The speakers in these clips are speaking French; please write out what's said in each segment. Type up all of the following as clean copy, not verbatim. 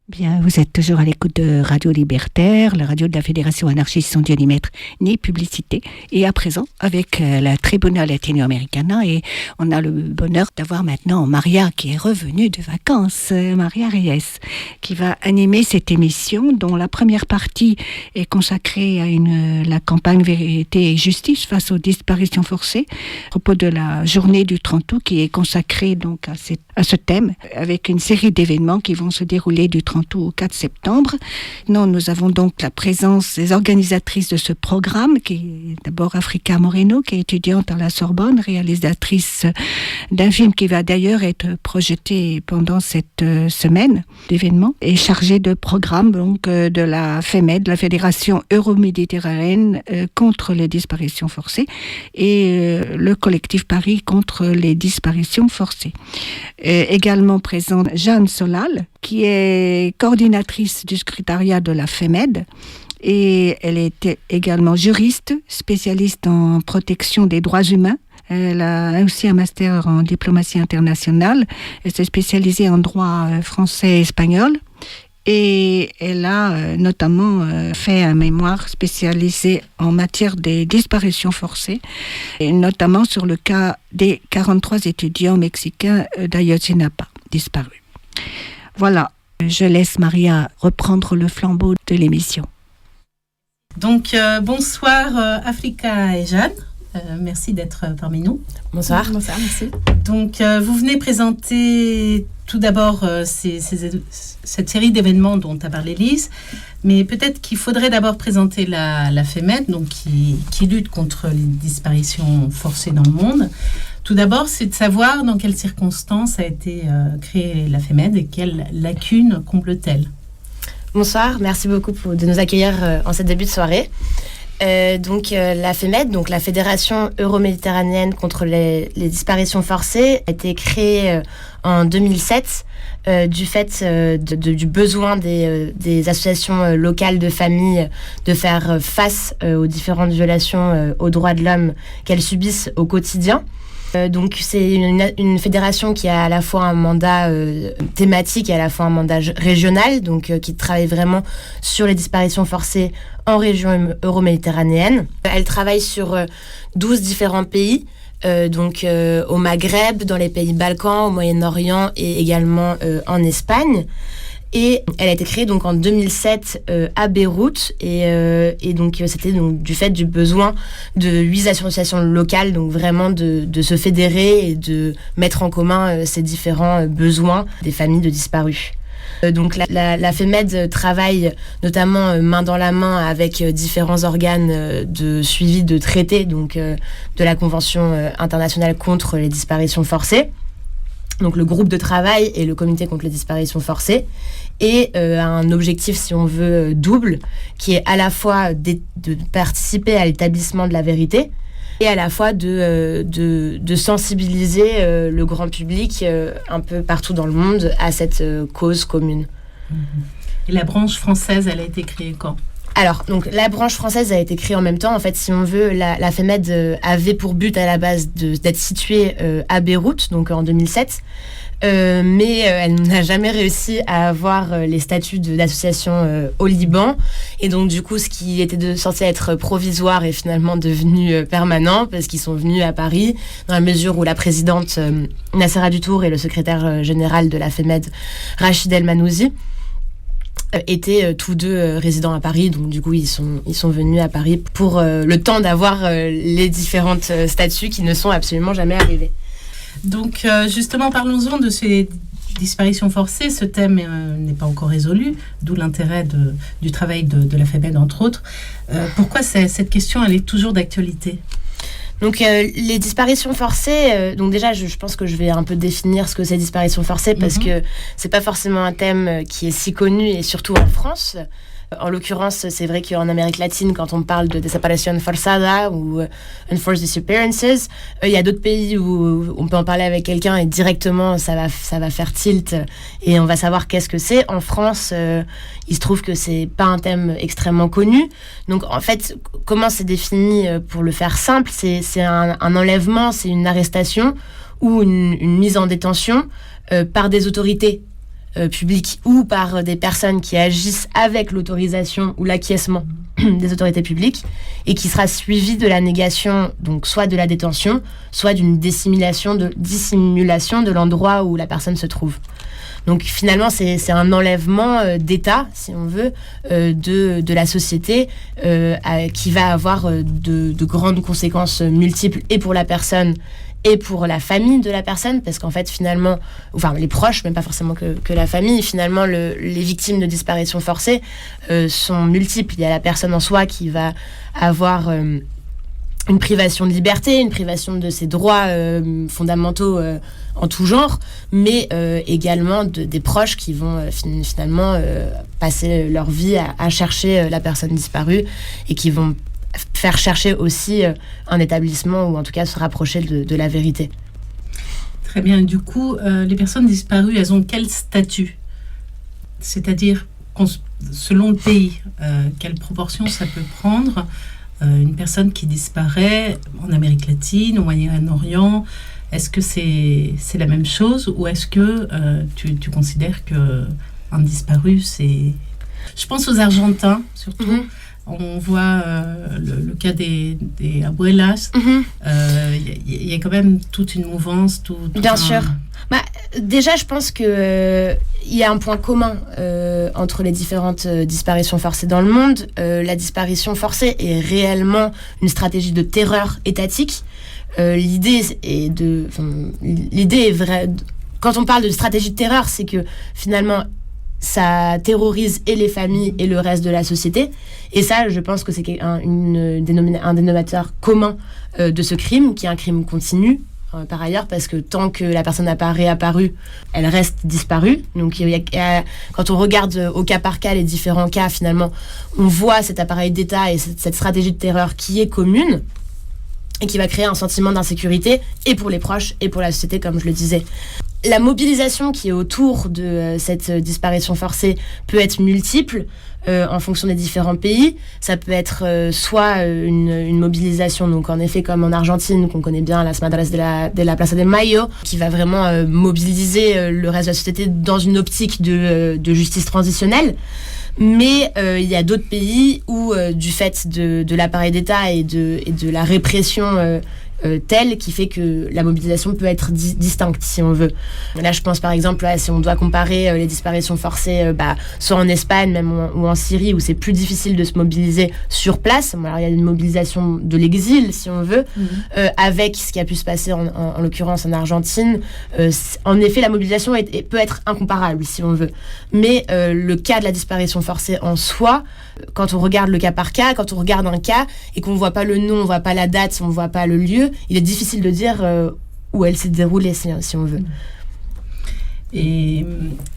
Bien, vous êtes toujours à l'écoute de Radio Libertaire, la radio de la Fédération anarchiste sans Dieu ni maître ni publicité. Et à présent, avec la Tribuna Latino-Americana, et on a le bonheur d'avoir maintenant Maria qui est revenue de vacances, Maria Reyes, qui va animer cette émission dont la première partie est consacrée à la campagne Vérité et Justice face aux disparitions forcées, à propos de la journée du 30 août qui est consacrée donc à ce thème, avec une série d'événements qui vont se dérouler du 30 août au 4 septembre. Nous avons donc la présence des organisatrices de ce programme, qui est d'abord Africa Moreno, qui est étudiante à la Sorbonne, réalisatrice d'un film qui va d'ailleurs être projeté pendant cette semaine d'événements, et chargée de programme donc, de la FEMED, la Fédération Euro-Méditerranéenne contre les disparitions forcées, et le collectif Paris contre les disparitions forcées. Également présente Jeanne Solal, qui est coordinatrice du secrétariat de la FEMED, et elle était également juriste, spécialiste en protection des droits humains. Elle a aussi un master en diplomatie internationale. Elle s'est spécialisée en droit français et espagnol. Et elle a notamment fait un mémoire spécialisé en matière des disparitions forcées, et notamment sur le cas des 43 étudiants mexicains d'Ayotzinapa disparus. Voilà, je laisse Maria reprendre le flambeau de l'émission. Donc, bonsoir Africa et Jeanne. Merci d'être parmi nous. Bonsoir. Bonsoir, merci. Donc, vous venez présenter tout d'abord cette série d'événements dont a parlé Lise, mais peut-être qu'il faudrait d'abord présenter la FEMED, donc qui lutte contre les disparitions forcées dans le monde. Tout d'abord, c'est de savoir dans quelles circonstances a été créée la FEMED et quelles lacunes comble-t-elle. Bonsoir, merci beaucoup de nous accueillir en cette début de soirée. La FEMED, donc la Fédération Euro-Méditerranéenne contre les disparitions forcées, a été créée en 2007 du fait du besoin des associations locales de familles de faire face aux différentes violations aux droits de l'homme qu'elles subissent au quotidien. Donc c'est une fédération qui a à la fois un mandat thématique et à la fois un mandat régional, donc qui travaille vraiment sur les disparitions forcées en région euro-méditerranéenne. Elle travaille sur 12 différents pays, au Maghreb, dans les pays Balkans, au Moyen-Orient et également en Espagne. Et elle a été créée donc en 2007 à Beyrouth, et donc c'était donc du fait du besoin de 8 associations locales, donc vraiment de se fédérer et de mettre en commun ces différents besoins des familles de disparus. Donc la FEMED travaille notamment main dans la main avec différents organes de suivi de traités, donc de la Convention internationale contre les disparitions forcées. Donc le groupe de travail et le comité contre les disparitions forcées, et un objectif, si on veut, double, qui est à la fois de participer à l'établissement de la vérité et à la fois de sensibiliser le grand public un peu partout dans le monde à cette cause commune. Et la branche française, elle a été créée quand ? Alors, donc, la branche française a été créée en même temps. En fait, si on veut, la FEMED avait pour but à la base d'être située à Beyrouth, donc en 2007. Mais elle n'a jamais réussi à avoir les statuts d'association au Liban. Et donc, du coup, ce qui était censé être provisoire est finalement devenu permanent, parce qu'ils sont venus à Paris, dans la mesure où la présidente Nassera Dutour et le secrétaire général de la FEMED, Rachid El Manouzi, étaient tous deux résidents à Paris. Donc, du coup, ils sont venus à Paris pour le temps d'avoir les différentes statuts qui ne sont absolument jamais arrivés. Donc, justement, parlons-en de ces disparitions forcées. Ce thème n'est pas encore résolu, d'où l'intérêt du travail de la FEMED, entre autres. Pourquoi cette question, elle est toujours d'actualité ? Donc, les disparitions forcées, donc déjà, je pense que je vais un peu définir ce que c'est disparition forcée, parce que c'est pas forcément un thème qui est si connu, et surtout en France. En l'occurrence, c'est vrai qu'en Amérique latine, quand on parle de desaparición forzada ou enforced disappearances, il y a d'autres pays où on peut en parler avec quelqu'un et directement ça va faire tilt et on va savoir qu'est-ce que c'est. En France, il se trouve que c'est pas un thème extrêmement connu. Donc en fait, comment c'est défini, pour le faire simple, c'est un enlèvement, c'est une arrestation ou une mise en détention par des autorités publiques ou par des personnes qui agissent avec l'autorisation ou l'acquiescement des autorités publiques, et qui sera suivi de la négation, donc soit de la détention, soit d'une dissimulation de l'endroit où la personne se trouve. Donc finalement, c'est un enlèvement d'État, si on veut, de la société, qui va avoir de grandes conséquences multiples, et pour la personne et pour la famille de la personne, parce qu'en fait, finalement, enfin les proches, même pas forcément que la famille, finalement, les victimes de disparition forcée sont multiples. Il y a la personne en soi qui va avoir une privation de liberté, une privation de ses droits fondamentaux en tout genre, mais également des proches qui vont finalement passer leur vie à chercher la personne disparue, et qui vont faire chercher aussi un établissement, ou en tout cas se rapprocher de la vérité. Très bien. Du coup, les personnes disparues, elles ont quel statut ? C'est-à-dire, selon le pays, quelle proportion ça peut prendre ? Une personne qui disparaît en Amérique latine, au Moyen-Orient, est-ce que c'est la même chose, ou est-ce que tu considères qu'un disparu, c'est... Je pense aux Argentins, surtout. Mm-hmm. On voit le cas des abuelas. Il y a quand même toute une mouvance. Bien sûr. Déjà, je pense qu'il y a un point commun entre les différentes disparitions forcées dans le monde. La disparition forcée est réellement une stratégie de terreur étatique. L'idée est vraie. Quand on parle de stratégie de terreur, c'est que finalement, ça terrorise et les familles et le reste de la société. Et ça, je pense que c'est un dénominateur commun de ce crime, qui est un crime continu, par ailleurs, parce que tant que la personne n'a pas réapparu, elle reste disparue. Donc, quand on regarde au cas par cas les différents cas, finalement, on voit cet appareil d'État et cette stratégie de terreur qui est commune, et qui va créer un sentiment d'insécurité, et pour les proches et pour la société, comme je le disais. La mobilisation qui est autour de cette disparition forcée peut être multiple en fonction des différents pays. Ça peut être soit une mobilisation, donc en effet comme en Argentine, qu'on connaît bien, Las Madres de la Plaza de Mayo, qui va vraiment mobiliser le reste de la société dans une optique de justice transitionnelle. Mais il y a d'autres pays où, du fait de l'appareil d'État et de la répression telle, qui fait que la mobilisation peut être distincte, si on veut. Là, je pense par exemple, si on doit comparer les disparitions forcées, soit en Espagne même, ou en Syrie, où c'est plus difficile de se mobiliser sur place. Alors, il y a une mobilisation de l'exil, si on veut, avec ce qui a pu se passer en l'occurrence en Argentine. En effet, la mobilisation peut être incomparable, si on veut. Mais le cas de la disparition forcée en soi, quand on regarde le cas par cas, quand on regarde un cas et qu'on ne voit pas le nom, on ne voit pas la date, on ne voit pas le lieu, il est difficile de dire où elle s'est déroulée, si on veut. Et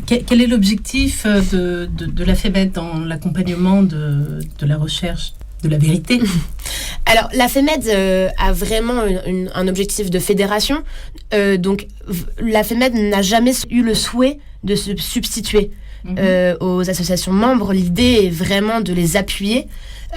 quel est l'objectif de la FEMED dans l'accompagnement de la recherche de la vérité ? Alors, la FEMED a vraiment un objectif de fédération. Donc, la FEMED n'a jamais eu le souhait de se substituer aux associations membres. L'idée est vraiment de les appuyer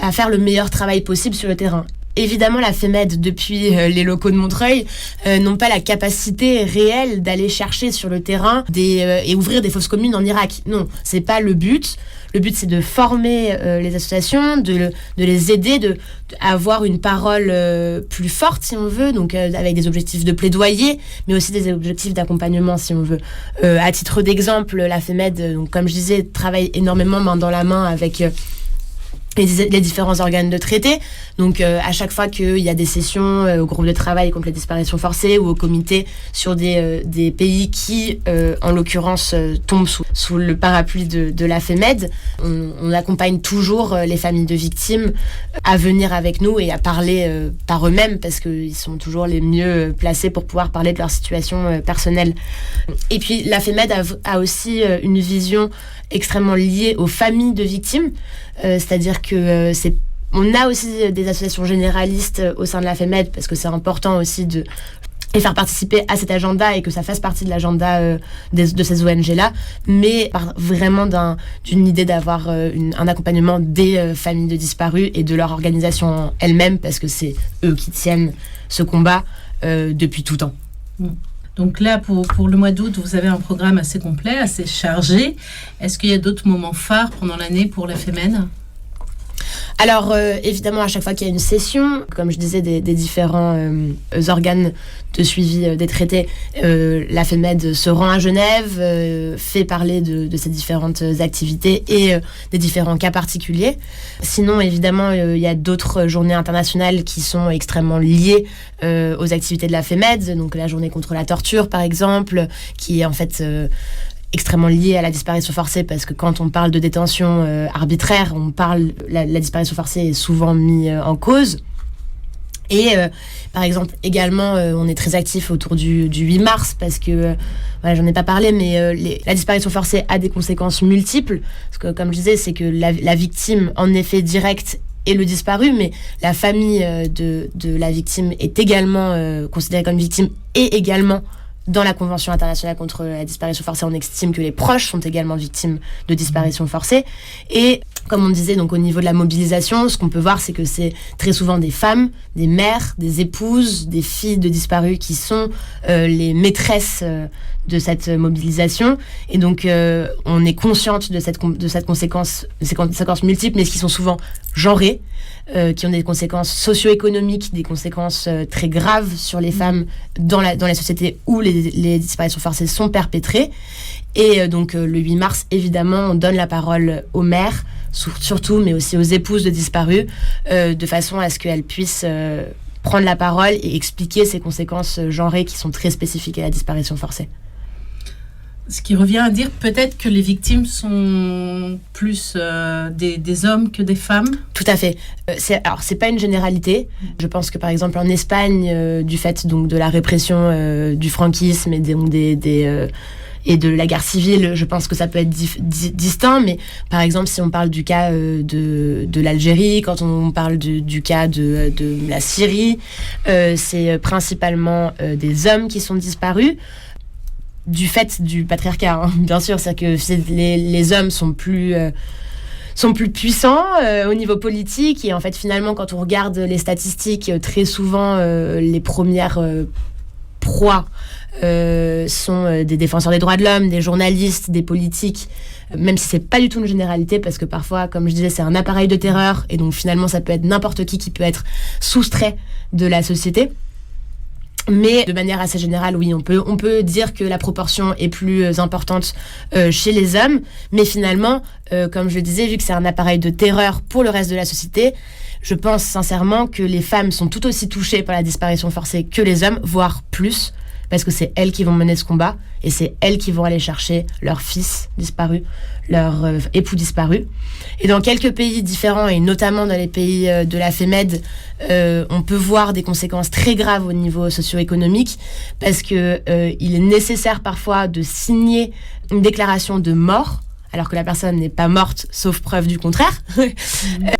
à faire le meilleur travail possible sur le terrain. Évidemment, la FEMED, depuis les locaux de Montreuil, n'ont pas la capacité réelle d'aller chercher sur le terrain et ouvrir des fosses communes en Irak. Non, c'est pas le but. Le but, c'est de former les associations, de les aider, d'avoir une parole plus forte, si on veut, donc avec des objectifs de plaidoyer, mais aussi des objectifs d'accompagnement, si on veut. À titre d'exemple, la FEMED, donc, comme je disais, travaille énormément main dans la main avec les différents organes de traité. Donc à chaque fois qu'il y a des sessions au groupe de travail contre les disparitions forcées ou au comité sur des pays qui, en l'occurrence, tombent sous le parapluie de la FEMED, on accompagne toujours les familles de victimes à venir avec nous et à parler par eux-mêmes, parce qu'ils sont toujours les mieux placés pour pouvoir parler de leur situation personnelle. Et puis la FEMED a aussi une vision extrêmement liée aux familles de victimes, c'est-à-dire que on a aussi des associations généralistes au sein de la FEMED, parce que c'est important aussi de les faire participer à cet agenda et que ça fasse partie de l'agenda de ces ONG-là, mais vraiment d'une idée d'avoir un accompagnement des familles de disparus et de leur organisation elle-même, parce que c'est eux qui tiennent ce combat depuis tout temps. Donc Donc là, pour le mois d'août, vous avez un programme assez complet, assez chargé. Est-ce qu'il y a d'autres moments phares pendant l'année pour la FEMED ? Alors, évidemment, à chaque fois qu'il y a une session, comme je disais, des différents organes de suivi des traités, la FEMED se rend à Genève, fait parler de ces différentes activités et des différents cas particuliers. Sinon, évidemment, il y a d'autres journées internationales qui sont extrêmement liées aux activités de la FEMED. Donc, la journée contre la torture, par exemple, qui est en fait... extrêmement lié à la disparition forcée, parce que quand on parle de détention arbitraire, la disparition forcée est souvent mise en cause. Et par exemple, également, on est très actif autour du 8 mars, parce que, j'en ai pas parlé, mais la disparition forcée a des conséquences multiples. Parce que, comme je disais, c'est que la victime, en effet direct, est le disparu, mais la famille de la victime est également considérée comme victime, et également dans la Convention internationale contre la disparition forcée, on estime que les proches sont également victimes de disparition forcée. Et comme on disait, donc au niveau de la mobilisation, ce qu'on peut voir, c'est que c'est très souvent des femmes, des mères, des épouses, des filles de disparus qui sont les maîtresses de cette mobilisation. Et donc, on est consciente de cette conséquence, ces conséquences multiples, mais qui sont souvent genrées, qui ont des conséquences socio-économiques, des conséquences très graves sur les femmes dans les sociétés où les disparitions forcées sont perpétrées. Et donc le 8 mars, évidemment, on donne la parole aux mères, surtout, mais aussi aux épouses de disparus, de façon à ce qu'elles puissent prendre la parole et expliquer ces conséquences genrées qui sont très spécifiques à la disparition forcée. Ce qui revient à dire peut-être que les victimes sont plus des hommes que des femmes. Tout à fait. C'est pas une généralité. Je pense que par exemple en Espagne, du fait donc de la répression du franquisme et de la guerre civile, je pense que ça peut être distinct, mais par exemple si on parle du cas de l'Algérie, quand on parle du cas de la Syrie, c'est principalement des hommes qui sont disparus. Du fait du patriarcat, bien sûr, c'est que les hommes sont plus puissants au niveau politique, et en fait finalement quand on regarde les statistiques, très souvent les premières proies sont des défenseurs des droits de l'homme, des journalistes, des politiques, même si c'est pas du tout une généralité, parce que parfois, comme je disais, c'est un appareil de terreur, et donc finalement ça peut être n'importe qui peut être soustrait de la société. Mais de manière assez générale, oui, on peut dire que la proportion est plus importante chez les hommes. Mais finalement, comme je le disais, vu que c'est un appareil de terreur pour le reste de la société, je pense sincèrement que les femmes sont tout aussi touchées par la disparition forcée que les hommes, voire plus, parce que c'est elles qui vont mener ce combat, et c'est elles qui vont aller chercher leur fils disparu, leur époux disparu. Et dans quelques pays différents, et notamment dans les pays de la FEMED, on peut voir des conséquences très graves au niveau socio-économique, parce que il est nécessaire parfois de signer une déclaration de mort, alors que la personne n'est pas morte, sauf preuve du contraire,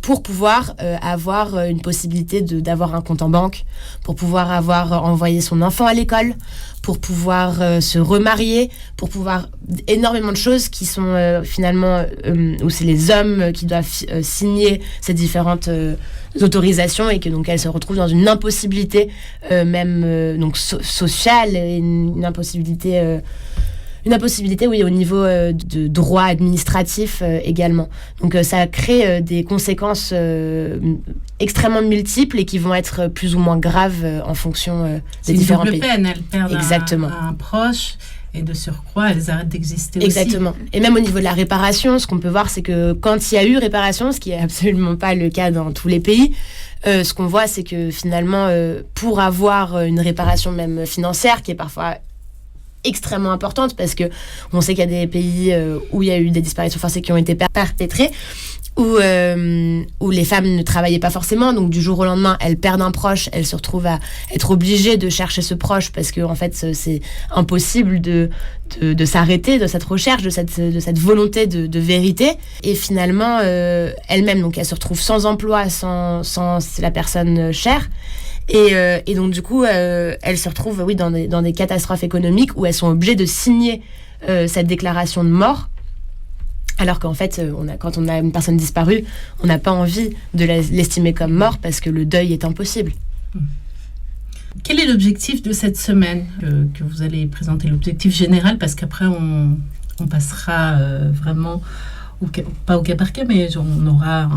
pour pouvoir avoir une possibilité d'avoir un compte en banque, pour pouvoir avoir envoyé son enfant à l'école, pour pouvoir se remarier, pour pouvoir... énormément de choses qui sont finalement... où c'est les hommes qui doivent signer ces différentes autorisations, et que donc elles se retrouvent dans une impossibilité même donc sociale, et une impossibilité... Une impossibilité, oui, au niveau de droit administratif également. Donc ça crée des conséquences extrêmement multiples, et qui vont être plus ou moins graves en fonction des différents pays. C'est une double peine, elles perdent Exactement. un proche, et de surcroît, elles arrêtent d'exister Exactement. aussi. Et même au niveau de la réparation, ce qu'on peut voir, c'est que quand il y a eu réparation, ce qui n'est absolument pas le cas dans tous les pays, ce qu'on voit, c'est que finalement, pour avoir une réparation même financière, qui est parfois extrêmement importante, parce que on sait qu'il y a des pays où il y a eu des disparitions forcées qui ont été perpétrées, où les femmes ne travaillaient pas forcément, donc du jour au lendemain elles perdent un proche, elles se retrouvent à être obligées de chercher ce proche, parce que en fait c'est impossible de s'arrêter de cette recherche, de cette volonté de vérité, et finalement elles-mêmes, donc elles se retrouvent sans emploi, sans la personne chère. Et donc du coup, elles se retrouvent dans des catastrophes économiques où elles sont obligées de signer cette déclaration de mort, alors qu'en fait, quand on a une personne disparue, on n'a pas envie de l'estimer comme mort, parce que le deuil est impossible. Quel est l'objectif de cette semaine que vous allez présenter, l'objectif général, parce qu'après on passera vraiment, pas au cas par cas, mais on aura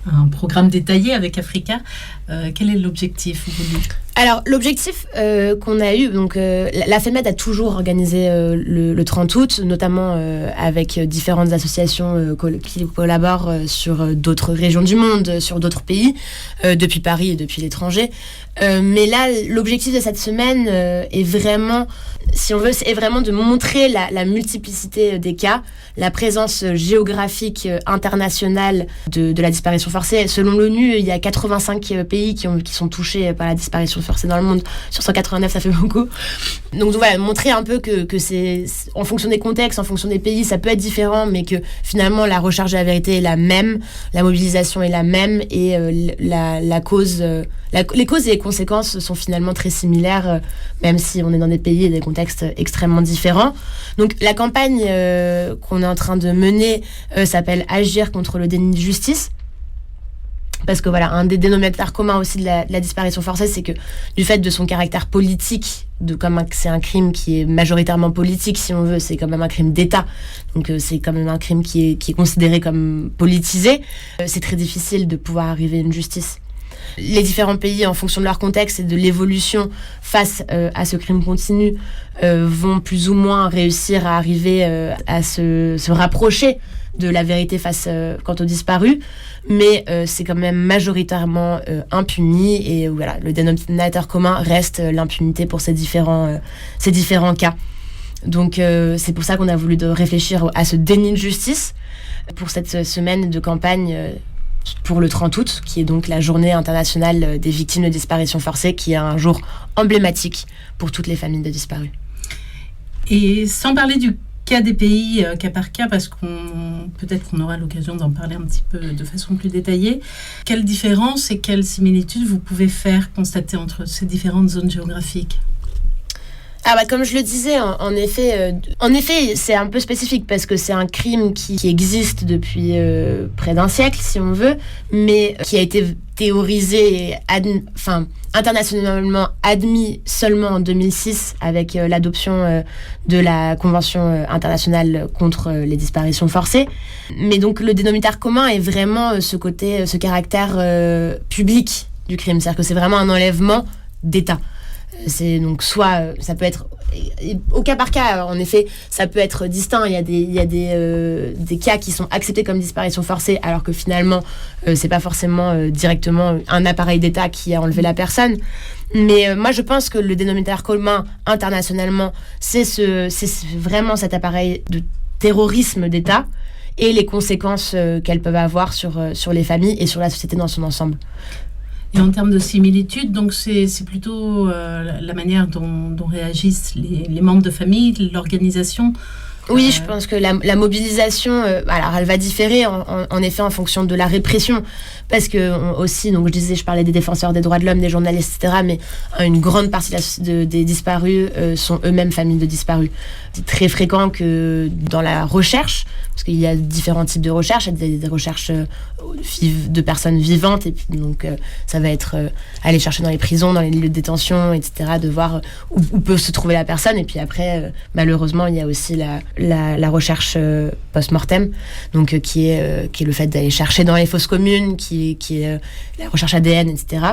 un programme détaillé avec Africa. Quel est l'objectif voulu ? Alors, l'objectif qu'on a eu, donc la FEMED a toujours organisé le 30 août, notamment avec différentes associations qui collaborent sur d'autres régions du monde, sur d'autres pays, depuis Paris et depuis l'étranger. Mais là, l'objectif de cette semaine est vraiment, si on veut, est vraiment de montrer la multiplicité des cas, la présence géographique internationale de la disparition forcée. Selon l'ONU, il y a 85 pays qui sont touchés par la disparition forcée dans le monde. Sur 189, ça fait beaucoup. Donc voilà, montrer un peu que c'est, en fonction des contextes, en fonction des pays, ça peut être différent, mais que finalement la recherche de la vérité est la même, la mobilisation est la même, et la cause, les causes et les conséquences sont finalement très similaires, même si on est dans des pays et des contextes extrêmement différents. Donc la campagne qu'on est en train de mener s'appelle « Agir contre le déni de justice ». Parce que voilà, un des dénominateurs communs aussi de la disparition forcée, c'est que du fait de son caractère politique, c'est un crime qui est majoritairement politique, si on veut, c'est quand même un crime d'État, donc c'est quand même un crime qui est considéré comme politisé, c'est très difficile de pouvoir arriver à une justice. Les différents pays, en fonction de leur contexte et de l'évolution face à ce crime continu, vont plus ou moins réussir à arriver à se rapprocher de la vérité quant aux disparus, mais c'est quand même majoritairement impuni, et voilà, le dénominateur commun reste l'impunité pour ces différents cas. Donc c'est pour ça qu'on a voulu réfléchir à ce déni de justice pour cette semaine de campagne pour le 30 août, qui est donc la journée internationale des victimes de disparition forcée, qui est un jour emblématique pour toutes les familles de disparus. Et sans parler du cas des pays, cas par cas, parce peut-être qu'on aura l'occasion d'en parler un petit peu de façon plus détaillée, quelles différences et quelles similitudes vous pouvez constater entre ces différentes zones géographiques ? Comme je le disais, en effet, c'est un peu spécifique parce que c'est un crime qui existe depuis près d'un siècle, si on veut, mais qui a été théorisé et internationalement admis seulement en 2006 avec l'adoption de la Convention internationale contre les disparitions forcées. Mais donc le dénominateur commun est vraiment ce caractère public du crime, c'est-à-dire que c'est vraiment un enlèvement d'État. C'est donc soit ça peut être au cas par cas, en effet, ça peut être distinct. Il y a des cas qui sont acceptés comme disparition forcée, alors que finalement c'est pas forcément directement un appareil d'État qui a enlevé la personne. Mais moi je pense que le dénominateur commun internationalement, c'est vraiment cet appareil de terrorisme d'État et les conséquences qu'elles peuvent avoir sur les familles et sur la société dans son ensemble. Et en termes de similitude, donc c'est plutôt la manière dont réagissent les membres de famille, l'organisation. Oui, je pense que la mobilisation, alors elle va différer en effet en fonction de la répression, parce que aussi, donc je parlais des défenseurs des droits de l'homme, des journalistes, etc., mais une grande partie des disparus sont eux-mêmes familles de disparus. C'est très fréquent que dans la recherche, parce qu'il y a différents types de recherches, il y a des recherches de personnes vivantes, et puis donc ça va être aller chercher dans les prisons, dans les lieux de détention, etc., de voir où peut se trouver la personne, et puis après, malheureusement, il y a aussi la recherche post-mortem, donc qui est le fait d'aller chercher dans les fosses communes, qui est la recherche ADN, etc.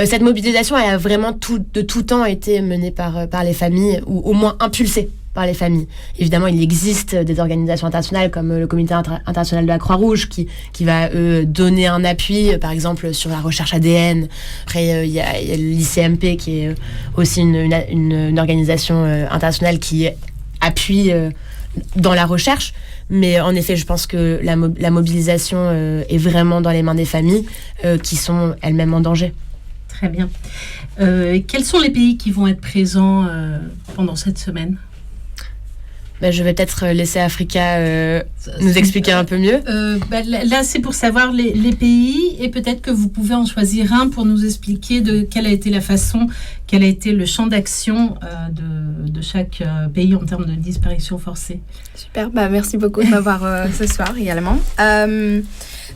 Cette mobilisation a vraiment de tout temps été menée par les familles, ou au moins impulsée par les familles. Évidemment, il existe des organisations internationales comme le Comité international de la Croix-Rouge qui va donner un appui, par exemple sur la recherche ADN. Après, il y a l'ICMP qui est aussi une organisation internationale qui appuie dans la recherche. Mais en effet, je pense que la mobilisation est vraiment dans les mains des familles qui sont elles-mêmes en danger. Très bien. Quels sont les pays qui vont être présents pendant cette semaine ? Je vais peut-être laisser Africa nous expliquer un peu mieux. Là, c'est pour savoir les pays, et peut-être que vous pouvez en choisir un pour nous expliquer de quelle a été la façon, quel a été le champ d'action de chaque pays en termes de disparition forcée. Super, merci beaucoup de m'avoir ce soir également.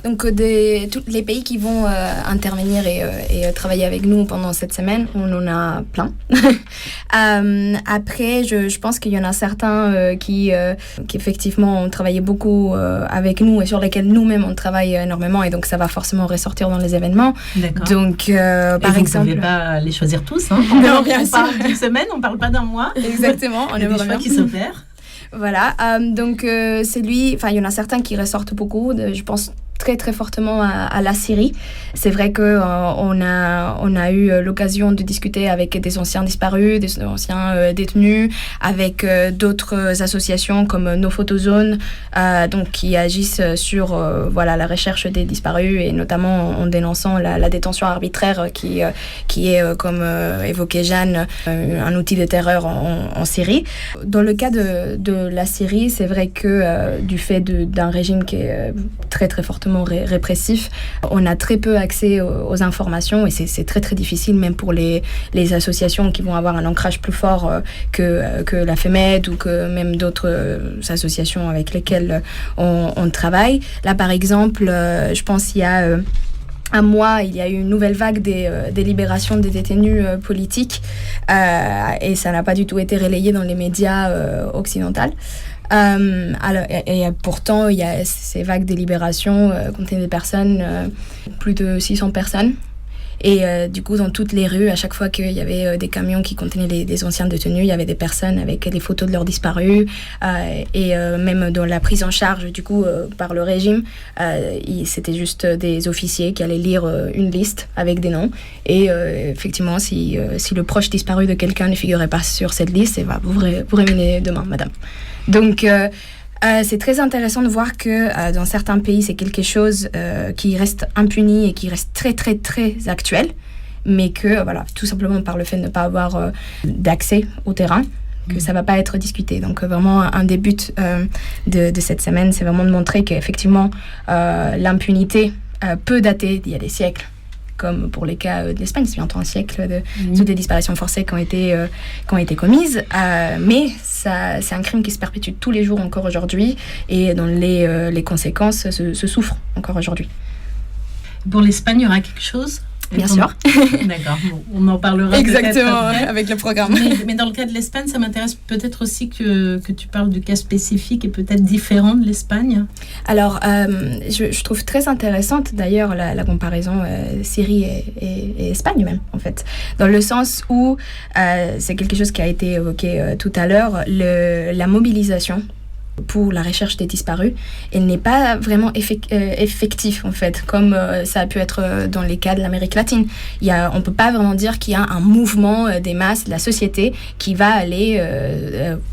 Donc, tous les pays qui vont intervenir et travailler avec nous pendant cette semaine, on en a plein. Après, je pense qu'il y en a certains qui effectivement ont travaillé beaucoup avec nous et sur lesquels nous-mêmes on travaille énormément, et donc ça va forcément ressortir dans les événements. D'accord. Donc, par vous exemple... Vous ne pouvez pas les choisir tous, hein. Non, bien sûr. On parle d'une semaine, on ne parle pas d'un mois. Exactement. Il y a des choix qui s'opèrent. Voilà, donc c'est lui, enfin il y en a certains qui ressortent beaucoup, je pense très très fortement à la Syrie. C'est vrai que on a eu l'occasion de discuter avec des anciens disparus, des anciens détenus, avec d'autres associations comme No Photo Zone, donc qui agissent sur la recherche des disparus, et notamment en dénonçant la détention arbitraire qui est, comme évoquait Jeanne, un outil de terreur en Syrie. Dans le cas de la Syrie, c'est vrai que du fait d'un régime qui est très très fortement répressif, on a très peu accès aux informations, et c'est très très difficile même pour les associations qui vont avoir un ancrage plus fort que la FEMED ou que même d'autres associations avec lesquelles on travaille. Là par exemple, je pense qu'il y a un mois, il y a eu une nouvelle vague des libérations des détenus politiques, et ça n'a pas du tout été relayé dans les médias occidentaux. Et pourtant, il y a ces vagues de libération contenaient des personnes, plus de 600 personnes. Et du coup, dans toutes les rues, à chaque fois qu'il y avait des camions qui contenaient des anciens détenus, il y avait des personnes avec des photos de leurs disparus. Et même dans la prise en charge, du coup, par le régime, c'était juste des officiers qui allaient lire une liste avec des noms. Et effectivement, si le proche disparu de quelqu'un ne figurait pas sur cette liste, vous revenez demain, madame. Donc, c'est très intéressant de voir que dans certains pays, c'est quelque chose qui reste impuni et qui reste très, très, très actuel, mais que, tout simplement par le fait de ne pas avoir d'accès au terrain, que ça ne va pas être discuté. Donc, vraiment, un des buts de cette semaine, c'est vraiment de montrer qu'effectivement, l'impunité peut dater d'il y a des siècles, comme pour les cas de l'Espagne, c'est bientôt un siècle de des disparitions forcées qui ont été commises. Mais c'est un crime qui se perpétue tous les jours encore aujourd'hui, et dont les conséquences se souffrent encore aujourd'hui. Pour l'Espagne, il y aura quelque chose ? Bien sûr. D'accord, bon, on en parlera exactement après. Avec le programme. Mais dans le cas de l'Espagne, ça m'intéresse peut-être aussi que tu parles du cas spécifique et peut-être différent de l'Espagne. Alors, je trouve très intéressante d'ailleurs la comparaison Syrie et Espagne même, en fait. Dans le sens où c'est quelque chose qui a été évoqué tout à l'heure, la mobilisation pour la recherche des disparus, elle n'est pas vraiment effective en fait, comme ça a pu être dans les cas de l'Amérique latine. On ne peut pas vraiment dire qu'il y a un mouvement des masses, de la société, qui va aller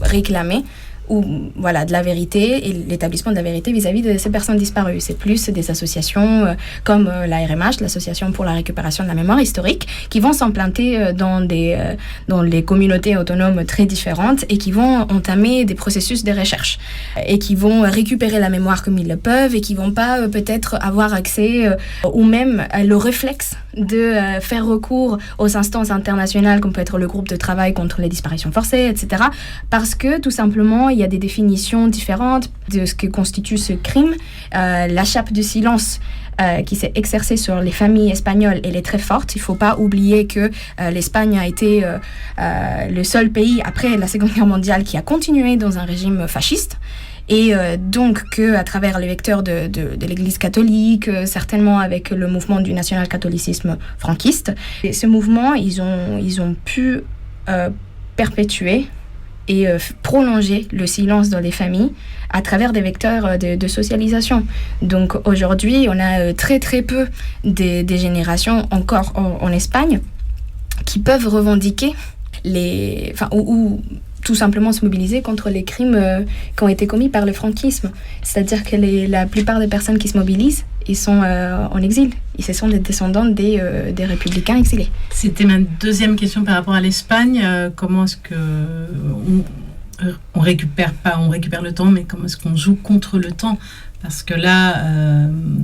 réclamer de la vérité et l'établissement de la vérité vis-à-vis de ces personnes disparues. C'est plus des associations comme la RMH, l'Association pour la récupération de la mémoire historique, qui vont s'implanter dans les communautés autonomes très différentes et qui vont entamer des processus de recherche et qui vont récupérer la mémoire comme ils le peuvent et qui vont pas peut-être avoir accès ou même le réflexe de faire recours aux instances internationales comme peut être le groupe de travail contre les disparitions forcées, etc. Parce que tout simplement, il y a des définitions différentes de ce que constitue ce crime. La chape de silence qui s'est exercée sur les familles espagnoles, elle est très forte. Il ne faut pas oublier que l'Espagne a été le seul pays après la Seconde Guerre mondiale qui a continué dans un régime fasciste. Et donc qu'à travers les vecteurs de l'Église catholique, certainement avec le mouvement du national-catholicisme franquiste, et ce mouvement, ils ont pu perpétuer et prolonger le silence dans les familles à travers des vecteurs de socialisation. Donc aujourd'hui, on a très très peu des générations encore en Espagne qui peuvent revendiquer ou tout simplement se mobiliser contre les crimes qui ont été commis par le franquisme. C'est-à-dire que la plupart des personnes qui se mobilisent, ils sont en exil. Et ce sont des descendants des républicains exilés. C'était ma deuxième question par rapport à l'Espagne. Comment est-ce que on récupère le temps, mais comment est-ce qu'on joue contre le temps? Parce que là,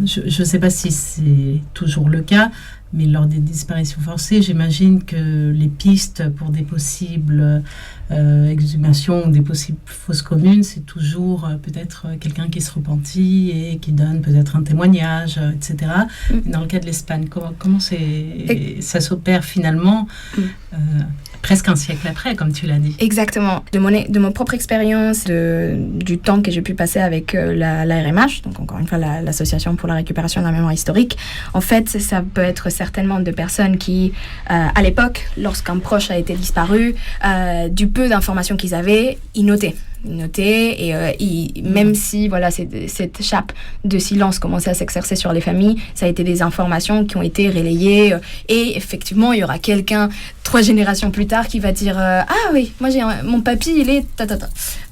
je ne sais pas si c'est toujours le cas, mais lors des disparitions forcées, j'imagine que les pistes pour des possibles exhumations ou des possibles fausses communes, c'est toujours peut-être quelqu'un qui se repentit et qui donne peut-être un témoignage, etc. Dans le cas de l'Espagne, comment ça s'opère finalement presque un siècle après, comme tu l'as dit. Exactement. De mon propre expérience, du temps que j'ai pu passer avec la RMH, donc encore une fois l'Association pour la récupération de la mémoire historique, en fait, ça peut être certainement de personnes qui, à l'époque, lorsqu'un proche a été disparu, du peu d'informations qu'ils avaient, ils notaient et même si cette chape de silence commençait à s'exercer sur les familles, ça a été des informations qui ont été relayées et effectivement il y aura quelqu'un 3 générations plus tard qui va dire ah oui, moi mon papy il est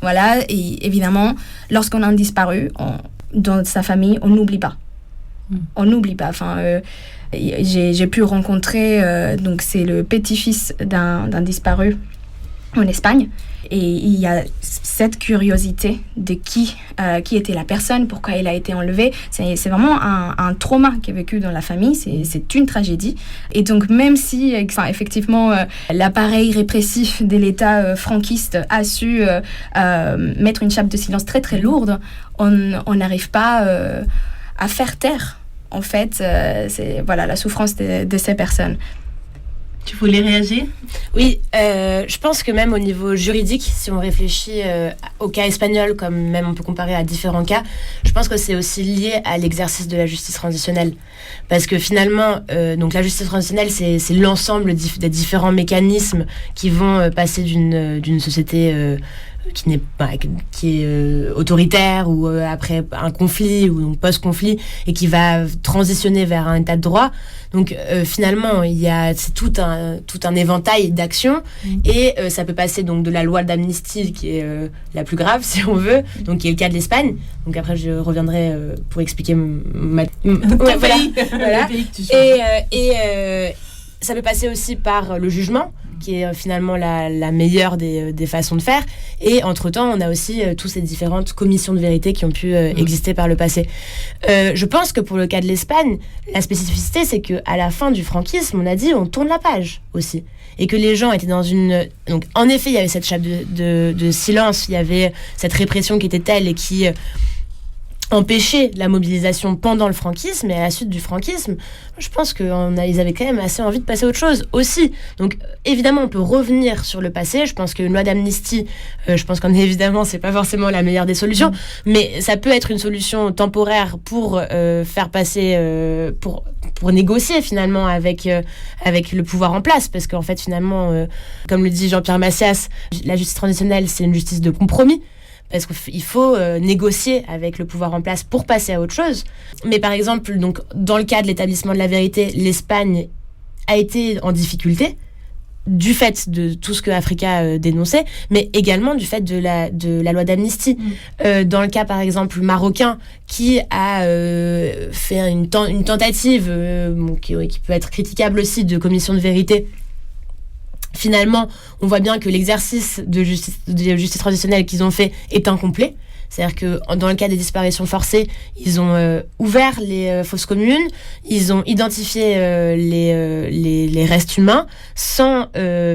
voilà. Et évidemment lorsqu'on a un disparu dans sa famille, on n'oublie pas. J'ai pu rencontrer donc c'est le petit-fils d'un disparu en Espagne. Et il y a cette curiosité de qui était la personne, pourquoi elle a été enlevée. C'est vraiment un trauma qui est vécu dans la famille, c'est une tragédie. Et donc même si effectivement l'appareil répressif de l'État franquiste a su mettre une chape de silence très très lourde, on n'arrive pas à faire taire en fait la souffrance de ces personnes. Tu voulais réagir ? Oui, je pense que même au niveau juridique, si on réfléchit au cas espagnol, comme même on peut comparer à différents cas, je pense que c'est aussi lié à l'exercice de la justice transitionnelle. Parce que finalement, donc la justice transitionnelle, c'est l'ensemble des différents mécanismes qui vont passer d'une société qui est autoritaire ou après un conflit ou post-conflit et qui va transitionner vers un état de droit. Donc finalement, c'est tout un éventail d'actions et ça peut passer donc de la loi d'amnistie qui est la plus grave si on veut, donc qui est le cas de l'Espagne. Donc après je reviendrai pour expliquer voilà. Et ça peut passer aussi par le jugement, qui est finalement la meilleure des façons de faire. Et entre-temps, on a aussi toutes ces différentes commissions de vérité qui ont pu exister par le passé. Je pense que pour le cas de l'Espagne, la spécificité, c'est qu'à la fin du franquisme, on a dit on tourne la page aussi. Et que les gens étaient dans une... Donc, en effet, il y avait cette chape de silence, il y avait cette répression qui était telle et qui... empêcher la mobilisation pendant le franquisme et à la suite du franquisme, je pense qu'ils avaient quand même assez envie de passer à autre chose aussi. Donc évidemment on peut revenir sur le passé, je pense qu'une loi d'amnistie, je pense qu'évidemment c'est pas forcément la meilleure des solutions, mais ça peut être une solution temporaire pour faire passer, pour négocier finalement avec le pouvoir en place, parce qu'en fait finalement, comme le dit Jean-Pierre Macias, la justice transitionnelle c'est une justice de compromis, parce qu'il faut négocier avec le pouvoir en place pour passer à autre chose. Mais par exemple, donc, dans le cas de l'établissement de la vérité, l'Espagne a été en difficulté du fait de tout ce que Africa dénonçait, mais également du fait de la loi d'amnistie. Dans le cas, par exemple, marocain, qui a fait une tentative qui peut être critiquable aussi de commission de vérité. Finalement, on voit bien que l'exercice de justice transitionnelle qu'ils ont fait est incomplet. C'est-à-dire que dans le cas des disparitions forcées, ils ont ouvert les fosses communes, ils ont identifié les restes humains sans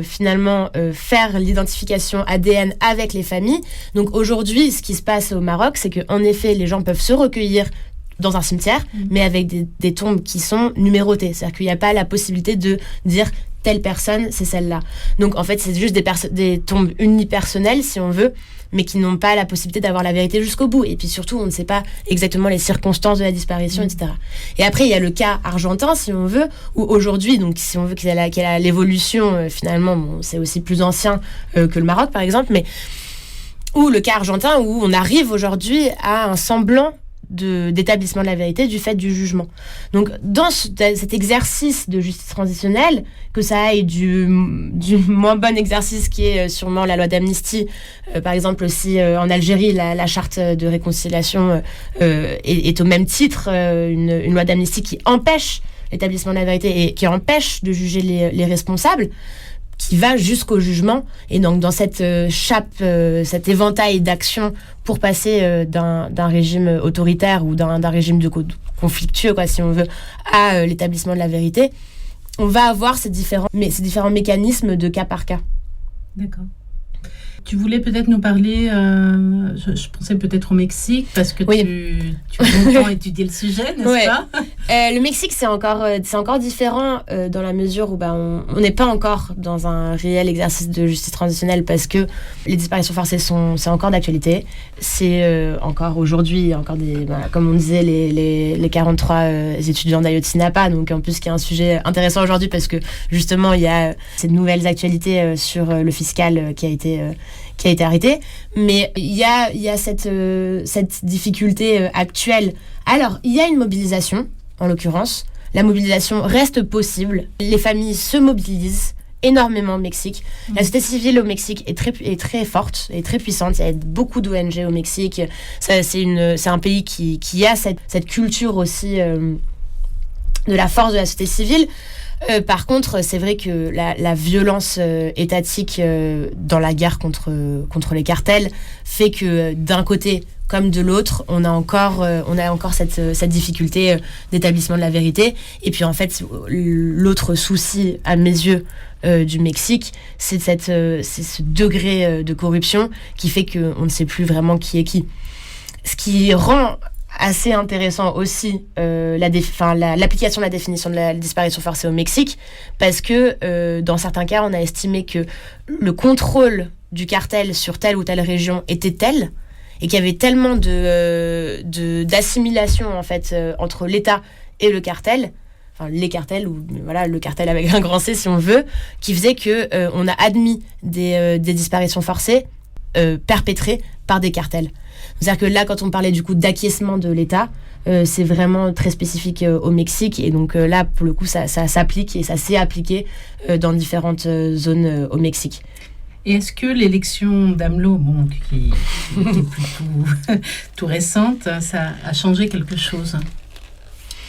finalement faire l'identification ADN avec les familles. Donc aujourd'hui, ce qui se passe au Maroc, c'est qu'en effet, les gens peuvent se recueillir dans un cimetière, mais avec des tombes qui sont numérotées. C'est-à-dire qu'il n'y a pas la possibilité de dire telle personne, c'est celle-là. Donc en fait, c'est juste des tombes unipersonnelles, si on veut, mais qui n'ont pas la possibilité d'avoir la vérité jusqu'au bout. Et puis surtout, on ne sait pas exactement les circonstances de la disparition, etc. Et après, il y a le cas argentin, si on veut, où aujourd'hui, donc si on veut qu'il y ait l'évolution, finalement, bon, c'est aussi plus ancien que le Maroc, par exemple, mais où le cas argentin, où on arrive aujourd'hui à un semblant d'établissement de la vérité du fait du jugement. Donc dans cet exercice de justice transitionnelle, que ça aille du moins bon exercice qui est sûrement la loi d'amnistie, par exemple aussi en Algérie la charte de réconciliation est au même titre une loi d'amnistie qui empêche l'établissement de la vérité et qui empêche de juger les responsables. qui va jusqu'au jugement. Et donc, dans cette chape, cet éventail d'actions pour passer d'un régime autoritaire ou d'un régime conflictueux, quoi, si on veut, à l'établissement de la vérité, on va avoir ces différents mécanismes de cas par cas. D'accord. Tu voulais peut-être nous parler, je pensais peut-être au Mexique, parce que tu as longtemps étudié le sujet, n'est-ce pas? Le Mexique, c'est encore différent dans la mesure où on n'est pas encore dans un réel exercice de justice transitionnelle, parce que les disparitions forcées, c'est encore d'actualité. C'est encore aujourd'hui, comme on disait, les 43 étudiants d'Ayotzinapa, donc en plus qui est un sujet intéressant aujourd'hui, parce que justement, il y a ces nouvelles actualités sur le fiscal qui a été arrêté, mais il y a cette difficulté actuelle. Alors, il y a une mobilisation, en l'occurrence. La mobilisation reste possible. Les familles se mobilisent énormément au Mexique. La société civile au Mexique est très forte et très puissante. Il y a beaucoup d'ONG au Mexique. C'est un pays qui a cette culture aussi de la force de la société civile. Par contre, c'est vrai que la violence étatique dans la guerre contre les cartels fait que d'un côté comme de l'autre, on a encore cette difficulté d'établissement de la vérité. Et puis en fait, l'autre souci à mes yeux du Mexique, c'est ce degré de corruption qui fait qu'on ne sait plus vraiment qui est qui. Ce qui rend assez intéressant aussi l'application de la définition de la disparition forcée au Mexique, parce que dans certains cas, on a estimé que le contrôle du cartel sur telle ou telle région était tel, et qu'il y avait tellement d'assimilation en fait entre l'État et le cartel, enfin les cartels, ou voilà, le cartel avec un grand C si on veut, qui faisait que on a admis des disparitions forcées perpétrées par des cartels. C'est-à-dire que là, quand on parlait du coup d'acquiescement de l'État, c'est vraiment très spécifique au Mexique, et donc là, pour le coup, ça s'applique, et ça s'est appliqué dans différentes zones au Mexique. Et est-ce que l'élection d'AMLO, qui était plutôt tout récente, ça a changé quelque chose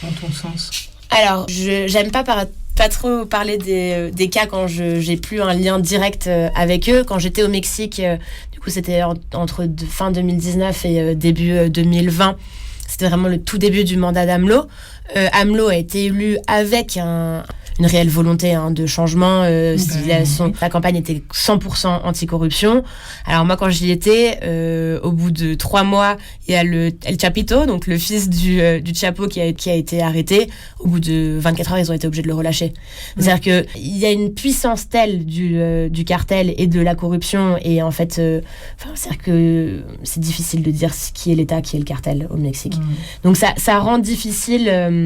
dans ton sens? Alors, j'aime pas trop parler des cas quand j'ai plus un lien direct avec eux. Quand j'étais au Mexique, du coup c'était entre fin 2019 et début 2020. C'était vraiment le tout début du mandat d'AMLO. AMLO a été élu avec une réelle volonté de changement. Sa campagne était 100% anticorruption. Alors moi, quand j'y étais, au bout de 3 mois, il y a le El Chapito, donc le fils du Chapo qui a été arrêté. Au bout de 24 heures, ils ont été obligés de le relâcher. C'est-à-dire qu'il y a une puissance telle du cartel et de la corruption, et en fait, c'est-à-dire que c'est difficile de dire qui est l'État, qui est le cartel au Mexique. Donc ça rend difficile...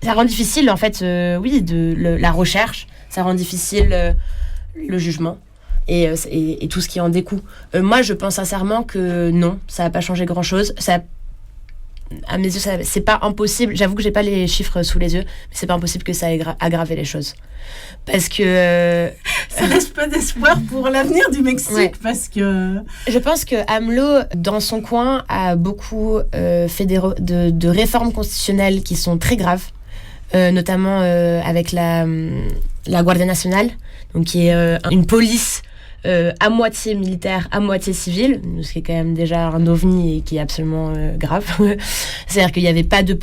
Ça rend difficile, en fait, la recherche. Ça rend difficile le jugement et tout ce qui en découle. Moi, je pense sincèrement que non, ça n'a pas changé grand-chose. À mes yeux, c'est pas impossible. J'avoue que j'ai pas les chiffres sous les yeux, mais c'est pas impossible que ça ait aggravé les choses. Parce que... ça laisse pas d'espoir pour l'avenir du Mexique, parce que... Je pense que AMLO, dans son coin, a beaucoup fait de réformes constitutionnelles qui sont très graves. Notamment avec la Guardia Nacional, donc qui est une police à moitié militaire, à moitié civile, ce qui est quand même déjà un ovni et qui est absolument grave. C'est-à-dire qu'il n'y avait pas de...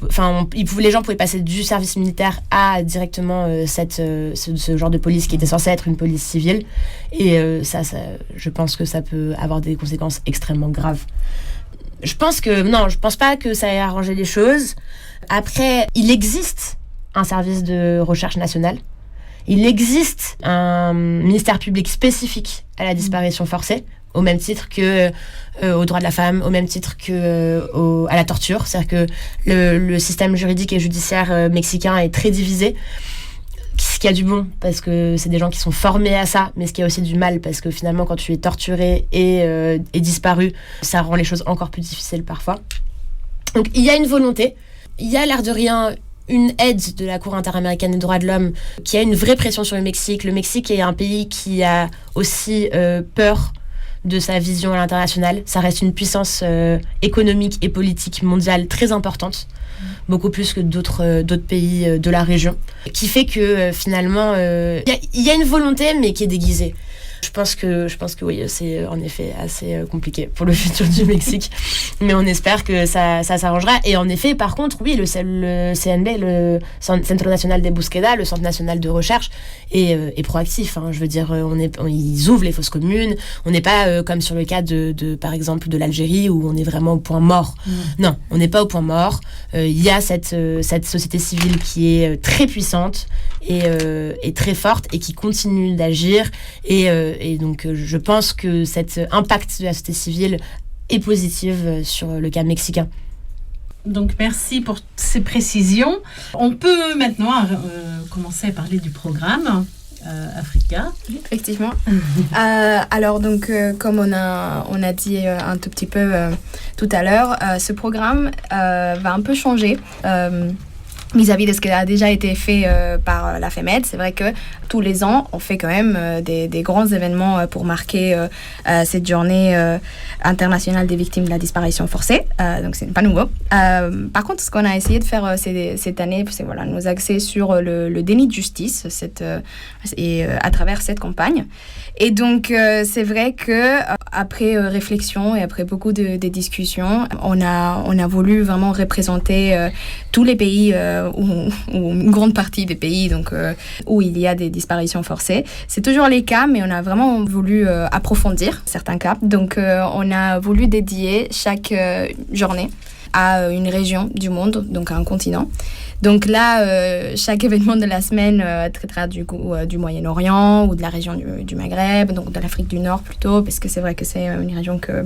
les gens pouvaient passer du service militaire à directement ce genre de police qui était censée être une police civile. Et ça, je pense que ça peut avoir des conséquences extrêmement graves. Je pense pas que ça ait arrangé les choses. Après, il existe un service de recherche nationale. Il existe un ministère public spécifique à la disparition forcée, au même titre que aux droits de la femme, au même titre que à la torture. C'est-à-dire que le système juridique et judiciaire mexicain est très divisé. Ce qui a du bon, parce que c'est des gens qui sont formés à ça, mais ce qui a aussi du mal, parce que finalement, quand tu es torturé et disparu, ça rend les choses encore plus difficiles parfois. Donc, il y a une volonté. Il y a l'air de rien une aide de la Cour interaméricaine des droits de l'homme qui a une vraie pression sur le Mexique. Le Mexique est un pays qui a aussi peur de sa vision à l'international. Ça reste une puissance économique et politique mondiale très importante, beaucoup plus que d'autres pays de la région, qui fait que finalement, il y a une volonté, mais qui est déguisée. Je pense que oui, c'est en effet assez compliqué pour le futur du Mexique, mais on espère que ça s'arrangera. Et en effet, par contre, oui, le CNB, le Centro Nacional de Búsqueda, le Centre National de Recherche, est proactif. Hein. Je veux dire, ils ouvrent les fosses communes. On n'est pas comme sur le cas par exemple, de l'Algérie, où on est vraiment au point mort. Non, on n'est pas au point mort. Il y a cette société civile qui est très puissante et très forte et qui continue d'agir. Et donc, je pense que cet impact de la société civile est positif sur le cas mexicain. Donc, merci pour ces précisions. On peut maintenant commencer à parler du programme Africa. Effectivement. Alors, donc, comme on a dit un tout petit peu tout à l'heure, ce programme va un peu changer. Vis-à-vis de ce qui a déjà été fait par la FEMED. C'est vrai que tous les ans, on fait quand même des grands événements pour marquer cette journée internationale des victimes de la disparition forcée. Donc, c'est pas nouveau. Par contre, ce qu'on a essayé de faire cette année, c'est nous axer sur le déni de justice et à travers cette campagne. Et donc, c'est vrai que après réflexion et après beaucoup de discussions, on a voulu vraiment représenter tous les pays ou une grande partie des pays donc, où il y a des disparitions forcées. C'est toujours les cas, mais on a vraiment voulu approfondir certains cas. Donc, on a voulu dédier chaque journée à une région du monde, donc à un continent. Donc là, chaque événement de la semaine traitera du Moyen-Orient ou de la région du Maghreb, donc de l'Afrique du Nord plutôt, parce que c'est vrai que c'est une région que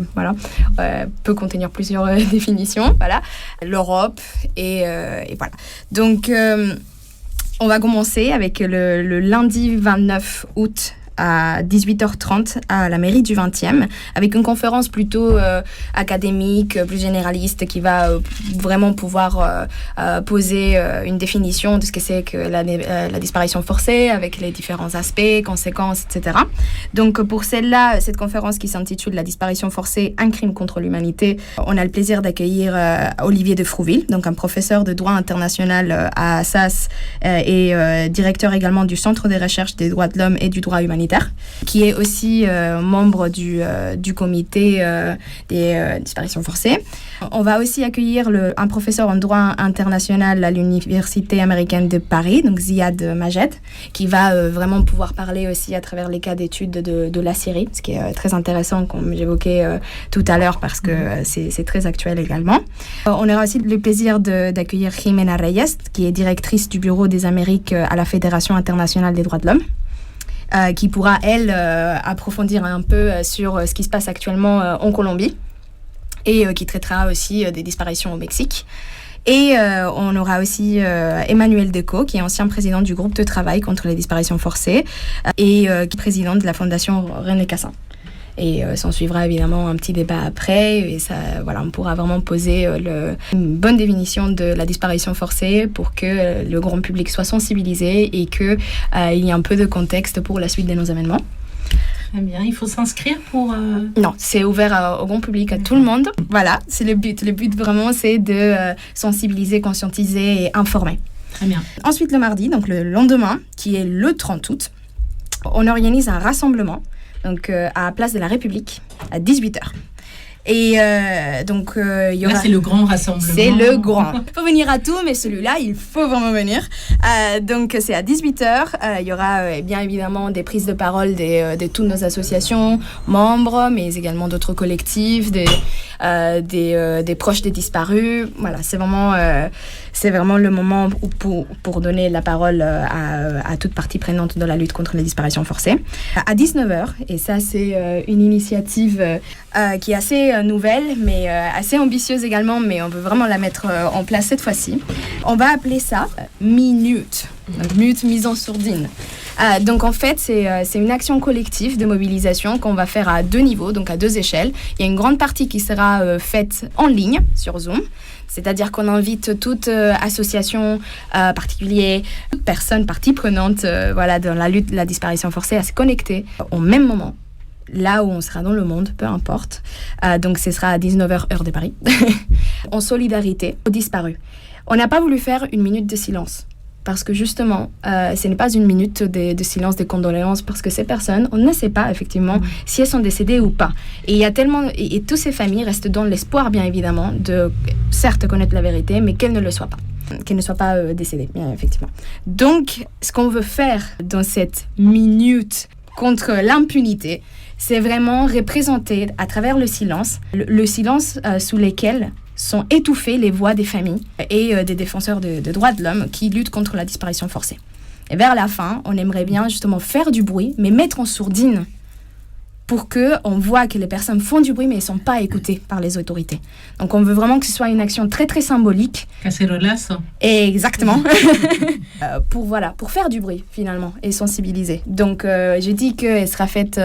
peut contenir plusieurs définitions. Voilà, l'Europe et voilà. Donc, on va commencer avec le lundi 29 août à 18h30 à la mairie du 20e, avec une conférence plutôt académique, plus généraliste, qui va vraiment pouvoir poser une définition de ce que c'est que la disparition forcée, avec les différents aspects, conséquences, etc. Donc pour celle-là, cette conférence qui s'intitule « La disparition forcée, un crime contre l'humanité », on a le plaisir d'accueillir Olivier de Frouville, donc un professeur de droit international à Assas et directeur également du Centre de recherche des droits de l'homme et du droit humanitaire, qui est aussi membre du comité des disparitions forcées. On va aussi accueillir un professeur en droit international à l'Université américaine de Paris, donc Ziad Majed, qui va vraiment pouvoir parler aussi à travers les cas d'études de la Syrie, ce qui est très intéressant, comme j'évoquais tout à l'heure, parce que c'est très actuel également. On aura aussi le plaisir d'accueillir Jimena Reyes, qui est directrice du Bureau des Amériques à la Fédération internationale des droits de l'homme, qui pourra, elle, approfondir un peu sur ce qui se passe actuellement en Colombie et qui traitera aussi des disparitions au Mexique. Et on aura aussi Emmanuel Decaux, qui est ancien président du groupe de travail contre les disparitions forcées et qui est président de la Fondation René Cassin. Et s'en suivra évidemment un petit débat après, et ça, on pourra vraiment poser une bonne définition de la disparition forcée pour que le grand public soit sensibilisé et qu'il y ait un peu de contexte pour la suite de nos événements. Très bien, il faut s'inscrire pour... Non, c'est ouvert au grand public, à tout le monde. Voilà, c'est le but. Le but vraiment, c'est de sensibiliser, conscientiser et informer. Très bien. Ensuite, le mardi, donc le lendemain, qui est le 30 août, on organise un rassemblement donc à Place de la République, à 18h. Et donc, il y aura... Là, c'est le grand rassemblement. C'est le grand. Il faut venir à tout, mais celui-là, il faut vraiment venir. Donc, c'est à 18h. Il y aura bien évidemment des prises de parole de toutes nos associations, membres, mais également d'autres collectifs, des proches des disparus. Voilà, c'est vraiment le moment pour donner la parole à toute partie prenante dans la lutte contre les disparitions forcées. À 19h, et ça, c'est une initiative qui est assez nouvelle, mais assez ambitieuse également, mais on veut vraiment la mettre en place cette fois-ci. On va appeler ça Minute. Donc, Minute mise en sourdine. Donc en fait, c'est une action collective de mobilisation qu'on va faire à 2 niveaux, donc à 2 échelles. Il y a une grande partie qui sera faite en ligne sur Zoom. C'est-à-dire qu'on invite toute association, particulier, toute personne, partie prenante dans la lutte de la disparition forcée à se connecter au même moment là où on sera dans le monde, peu importe. Donc ce sera à 19h heure de Paris, en solidarité aux disparus. On n'a pas voulu faire une minute de silence. Parce que justement, ce n'est pas une minute de silence, de condoléances, parce que ces personnes, on ne sait pas effectivement si elles sont décédées ou pas. Et il y a tellement, et toutes ces familles restent dans l'espoir, bien évidemment, de certes connaître la vérité, mais qu'elles ne le soient pas. Qu'elles ne soient pas décédées, bien effectivement. Donc, ce qu'on veut faire dans cette minute contre l'impunité, c'est vraiment représenter à travers le silence sous lesquels sont étouffées les voix des familles et des défenseurs de droits de l'homme qui luttent contre la disparition forcée. Et vers la fin, on aimerait bien justement faire du bruit, mais mettre en sourdine pour qu'on voit que les personnes font du bruit, mais elles ne sont pas écoutées par les autorités. Donc on veut vraiment que ce soit une action très très symbolique. Casser le lasso. Exactement. pour faire du bruit finalement et sensibiliser. Donc j'ai dit qu'elle sera faite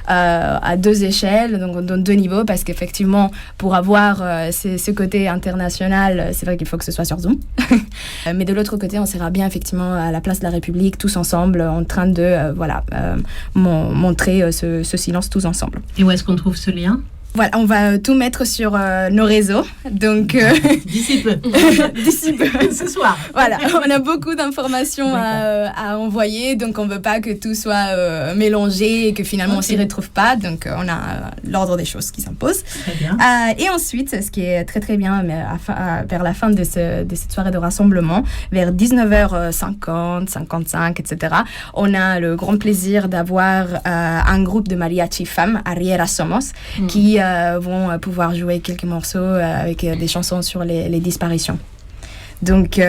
à 2 échelles, donc dans 2 niveaux, parce qu'effectivement pour avoir ce côté international, c'est vrai qu'il faut que ce soit sur Zoom. Mais de l'autre côté, on sera bien effectivement à la place de la République, tous ensemble, en train de montrer ce silence tous ensemble. Et où est-ce qu'on trouve ce lien ? Voilà, on va tout mettre sur nos réseaux. Donc, d'ici peu. D'ici peu. Ce soir. Voilà, on a beaucoup d'informations à envoyer, donc on ne veut pas que tout soit mélangé et que finalement on ne s'y retrouve pas. Donc, on a l'ordre des choses qui s'imposent. Très bien. Et ensuite, ce qui est très très bien, mais vers la fin de cette soirée de rassemblement, vers 19h50, 55, etc., on a le grand plaisir d'avoir un groupe de mariachi femmes, Arriera Somos, qui vont pouvoir jouer quelques morceaux avec des chansons sur les disparitions. Donc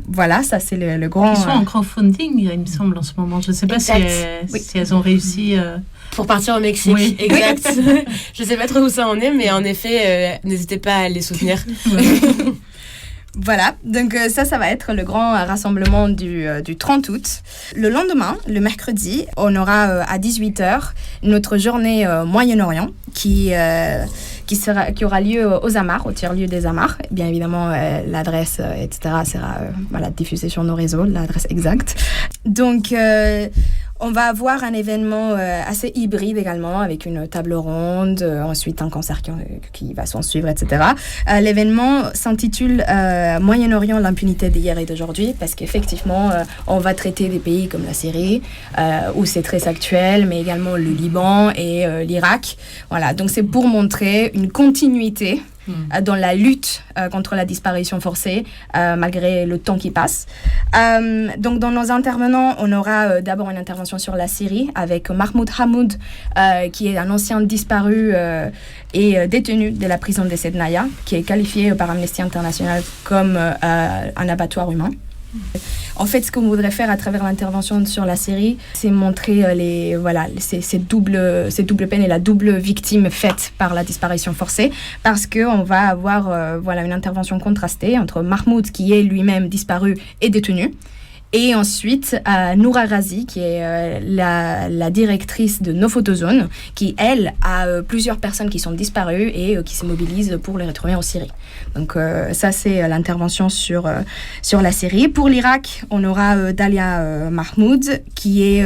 voilà, ça c'est le grand... Ils sont en crowdfunding, il me semble, en ce moment. Je ne sais pas si elles ont réussi... Pour partir au Mexique, oui. Exact. Je ne sais pas trop où ça en est, mais en effet, n'hésitez pas à les soutenir. Voilà, donc ça va être le grand rassemblement du 30 août. Le lendemain, le mercredi, on aura à 18h notre journée Moyen-Orient qui aura lieu aux Amars, au tiers-lieu des Amars. Bien évidemment, l'adresse, etc. sera diffusée sur nos réseaux, l'adresse exacte. Donc, on va avoir un événement assez hybride également, avec une table ronde, ensuite un concert qui va s'en suivre, etc. L'événement s'intitule Moyen-Orient, l'impunité d'hier et d'aujourd'hui, parce qu'effectivement, on va traiter des pays comme la Syrie, où c'est très actuel, mais également le Liban et l'Irak. Voilà, donc c'est pour montrer une continuité dans la lutte contre la disparition forcée, malgré le temps qui passe. Donc, dans nos intervenants, on aura d'abord une intervention sur la Syrie avec Mahmoud Hamoud, qui est un ancien disparu et détenu de la prison de Sednaya, qui est qualifié par Amnesty International comme un abattoir humain. En fait, ce qu'on voudrait faire à travers l'intervention sur la Syrie, c'est montrer ces doubles peines et la double victime faite par la disparition forcée, parce qu'on va avoir une intervention contrastée entre Mahmoud, qui est lui-même disparu et détenu, et ensuite Noura Razi, qui est la directrice de No Photo Zone, qui, elle, a plusieurs personnes qui sont disparues et qui se mobilisent pour les retrouver en Syrie. Donc ça, c'est l'intervention sur la Syrie. Pour l'Irak, on aura Dalia Mahmoud, qui est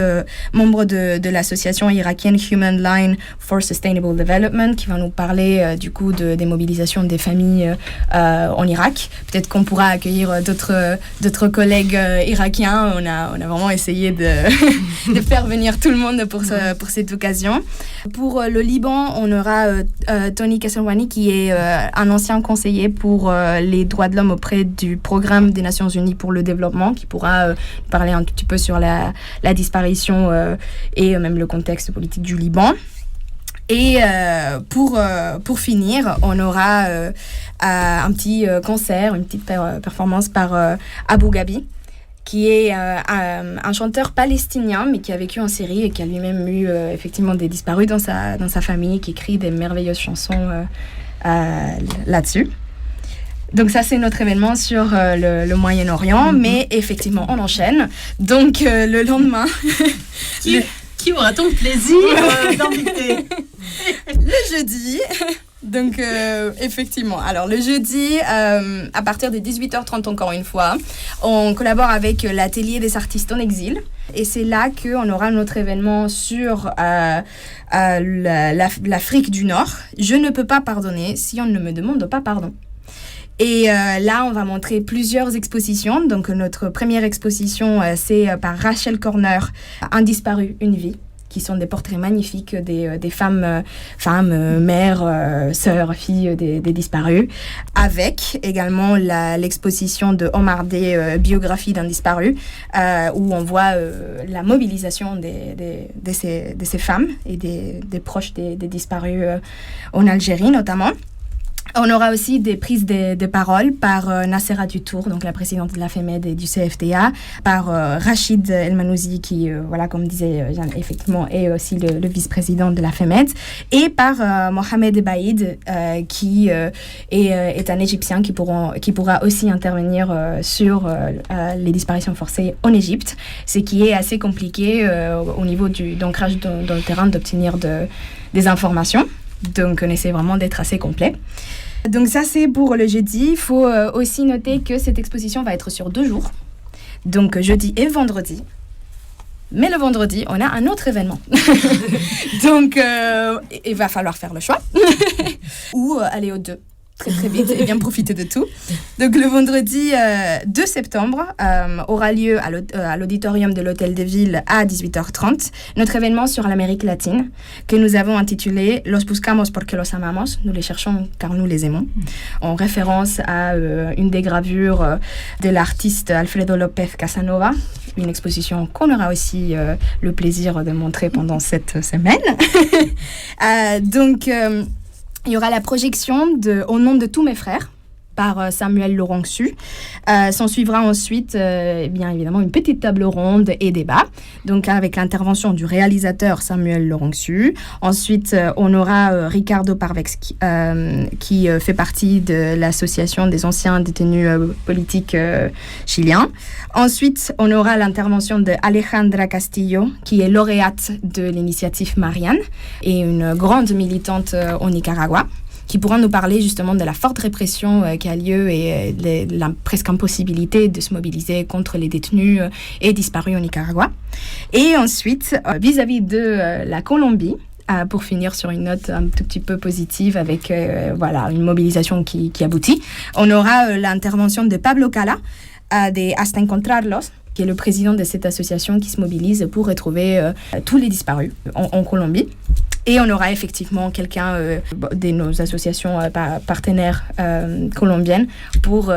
membre de l'association irakienne Human Line for Sustainable Development, qui va nous parler du coup des mobilisations des familles en Irak. Peut-être qu'on pourra accueillir d'autres collègues irakiens. On a vraiment essayé de faire venir tout le monde pour cette occasion. Pour le Liban, on aura Tony Kasserwani, qui est un ancien conseiller pour les droits de l'homme auprès du programme des Nations Unies pour le développement, qui pourra parler un tout petit peu sur la disparition et même le contexte politique du Liban. Et pour finir, on aura un petit concert, une petite performance par Abou Gabi, qui est un chanteur palestinien, mais qui a vécu en Syrie et qui a lui-même eu effectivement des disparus dans sa famille, qui écrit des merveilleuses chansons là-dessus. Donc ça, c'est notre événement sur le Moyen-Orient, mais effectivement, on enchaîne. Donc le lendemain... Qui aura-t-on le plaisir d'inviter ? Le jeudi Donc, effectivement. Alors, le jeudi, à partir de 18h30, encore une fois, on collabore avec l'Atelier des artistes en exil. Et c'est là qu'on aura notre événement sur l'Afrique du Nord. Je ne peux pas pardonner si on ne me demande pas pardon. Et là, on va montrer plusieurs expositions. Donc, notre première exposition, c'est par Rachel Corner, Un disparu, une vie, qui sont des portraits magnifiques des femmes, mères, sœurs, filles des disparus. Avec également l'exposition de Omar D, Biographie d'un disparu, où on voit la mobilisation de ces femmes et des proches des disparus en Algérie notamment. On aura aussi des prises de parole par Nassera Dutour, donc la présidente de la FEMED et du CFTA, par Rachid El Manouzi, qui, comme disait Jeanne, effectivement, est aussi le vice-président de la FEMED, et par Mohamed Baïd, qui est un Égyptien qui pourra aussi intervenir sur les disparitions forcées en Égypte, ce qui est assez compliqué au niveau d'ancrage dans le terrain d'obtenir des informations. Donc, on essaie vraiment d'être assez complet. Donc, ça, c'est pour le jeudi. Il faut aussi noter que cette exposition va être sur 2 jours. Donc, jeudi et vendredi. Mais le vendredi, on a un autre événement. Donc, il va falloir faire le choix. Ou aller aux 2. Très très vite et bien profiter de tout. Donc le vendredi 2 septembre aura lieu à l'auditorium de l'Hôtel de Ville à 18h30 notre événement sur l'Amérique latine que nous avons intitulé Los buscamos porque los amamos, nous les cherchons car nous les aimons, en référence à une des gravures de l'artiste Alfredo López Casanova, une exposition qu'on aura aussi le plaisir de montrer pendant cette semaine. Il y aura la projection Au nom de tous mes frères par Samuel Laurent-Su. S'en suivra ensuite, bien évidemment, une petite table ronde et débat, donc avec l'intervention du réalisateur Samuel Laurent-Su. Ensuite, on aura Ricardo Parvex qui fait partie de l'association des anciens détenus politiques chiliens. Ensuite, on aura l'intervention de Alejandra Castillo, qui est lauréate de l'initiative Marianne et une grande militante au Nicaragua, qui pourra nous parler justement de la forte répression qui a lieu et la presque impossibilité de se mobiliser contre les détenus et disparus au Nicaragua. Et ensuite, vis-à-vis de la Colombie, pour finir sur une note un tout petit peu positive avec une mobilisation qui aboutit, on aura l'intervention de Pablo Cala de Hasta Encontrarlos, qui est le président de cette association qui se mobilise pour retrouver tous les disparus en Colombie. Et on aura effectivement quelqu'un de nos associations partenaires colombiennes pour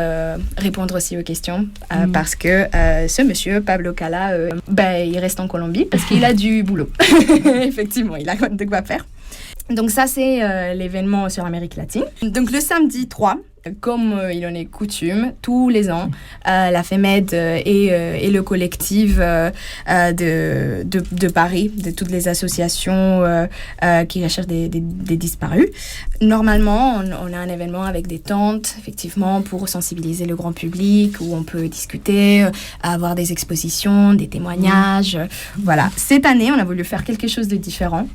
répondre aussi aux questions parce que ce monsieur, Pablo Cala, il reste en Colombie parce qu'il a du boulot. Effectivement, il a de quoi faire. Donc ça, c'est l'événement sur l'Amérique latine. Donc le samedi 3, comme il en est coutume, tous les ans, la FEMED et le collectif de Paris, de toutes les associations qui recherchent des disparus. Normalement, on a un événement avec des tentes, effectivement, pour sensibiliser le grand public, où on peut discuter, avoir des expositions, des témoignages. Voilà. Cette année, on a voulu faire quelque chose de différent.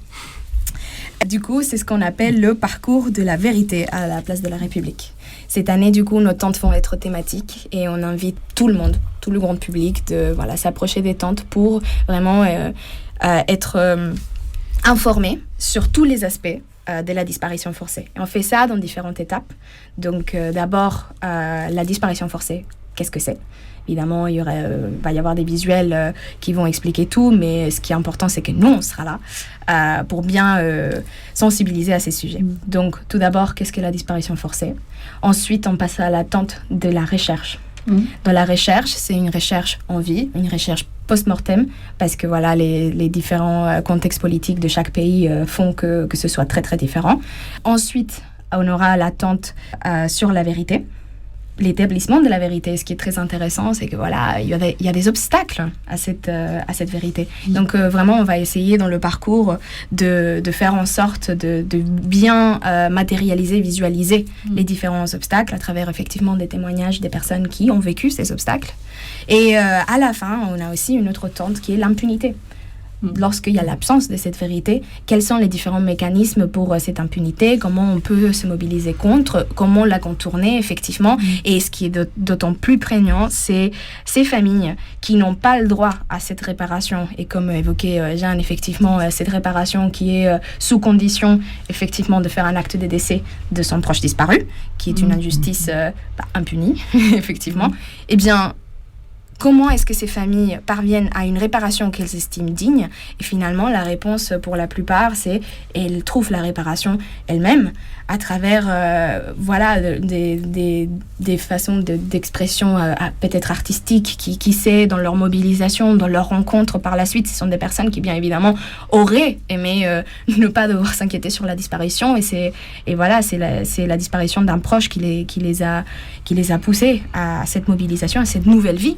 Du coup, c'est ce qu'on appelle le parcours de la vérité à la place de la République. Cette année, du coup, nos tentes vont être thématiques et on invite tout le monde, tout le grand public, de s'approcher des tentes pour vraiment être informé sur tous les aspects de la disparition forcée. Et on fait ça dans différentes étapes. Donc, d'abord, la disparition forcée, qu'est-ce que c'est ? Évidemment, il va y avoir des visuels qui vont expliquer tout, mais ce qui est important, c'est que nous, on sera là pour bien sensibiliser à ces sujets. Donc, tout d'abord, qu'est-ce que la disparition forcée ? Ensuite, on passe à l'attente de la recherche. Dans la recherche, c'est une recherche en vie, une recherche post-mortem, parce que les différents contextes politiques de chaque pays font que ce soit très, très différent. Ensuite, on aura l'attente sur la vérité. L'établissement de la vérité, ce qui est très intéressant, c'est que il y a des obstacles à cette vérité. Donc vraiment, on va essayer dans le parcours de faire en sorte de bien matérialiser, visualiser les différents obstacles à travers effectivement des témoignages des personnes qui ont vécu ces obstacles. Et à la fin, on a aussi une autre tente qui est l'impunité. lorsqu'il y a l'absence de cette vérité, quels sont les différents mécanismes pour cette impunité, comment on peut se mobiliser contre, comment la contourner effectivement. Et ce qui est d'autant plus prégnant, c'est ces familles qui n'ont pas le droit à cette réparation. Et comme évoqué Jeanne, effectivement, cette réparation qui est sous condition effectivement de faire un acte de décès de son proche disparu, qui est une injustice impunie, effectivement. Eh bien, comment est-ce que ces familles parviennent à une réparation qu'elles estiment digne? Et finalement, la réponse pour la plupart, c'est elles trouvent la réparation elles-mêmes à travers des façons d'expression peut-être artistiques, qui sait, dans leur mobilisation, dans leur rencontre par la suite. Ce sont des personnes qui, bien évidemment, auraient aimé ne pas devoir s'inquiéter sur la disparition. Et c'est la disparition d'un proche qui les a poussés à cette mobilisation, à cette nouvelle vie.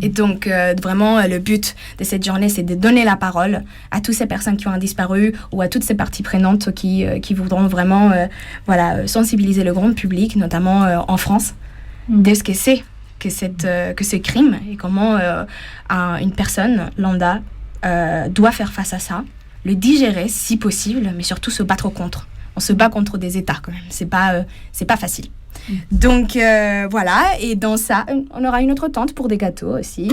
Et donc, vraiment, le but de cette journée, c'est de donner la parole à toutes ces personnes qui ont disparu ou à toutes ces parties prenantes qui voudront vraiment sensibiliser le grand public, notamment en France, de ce que c'est que ce crime et comment une personne lambda doit faire face à ça, le digérer si possible, mais surtout se battre contre. On se bat contre des États quand même, c'est pas facile. Donc et dans ça, on aura une autre tente pour des gâteaux aussi.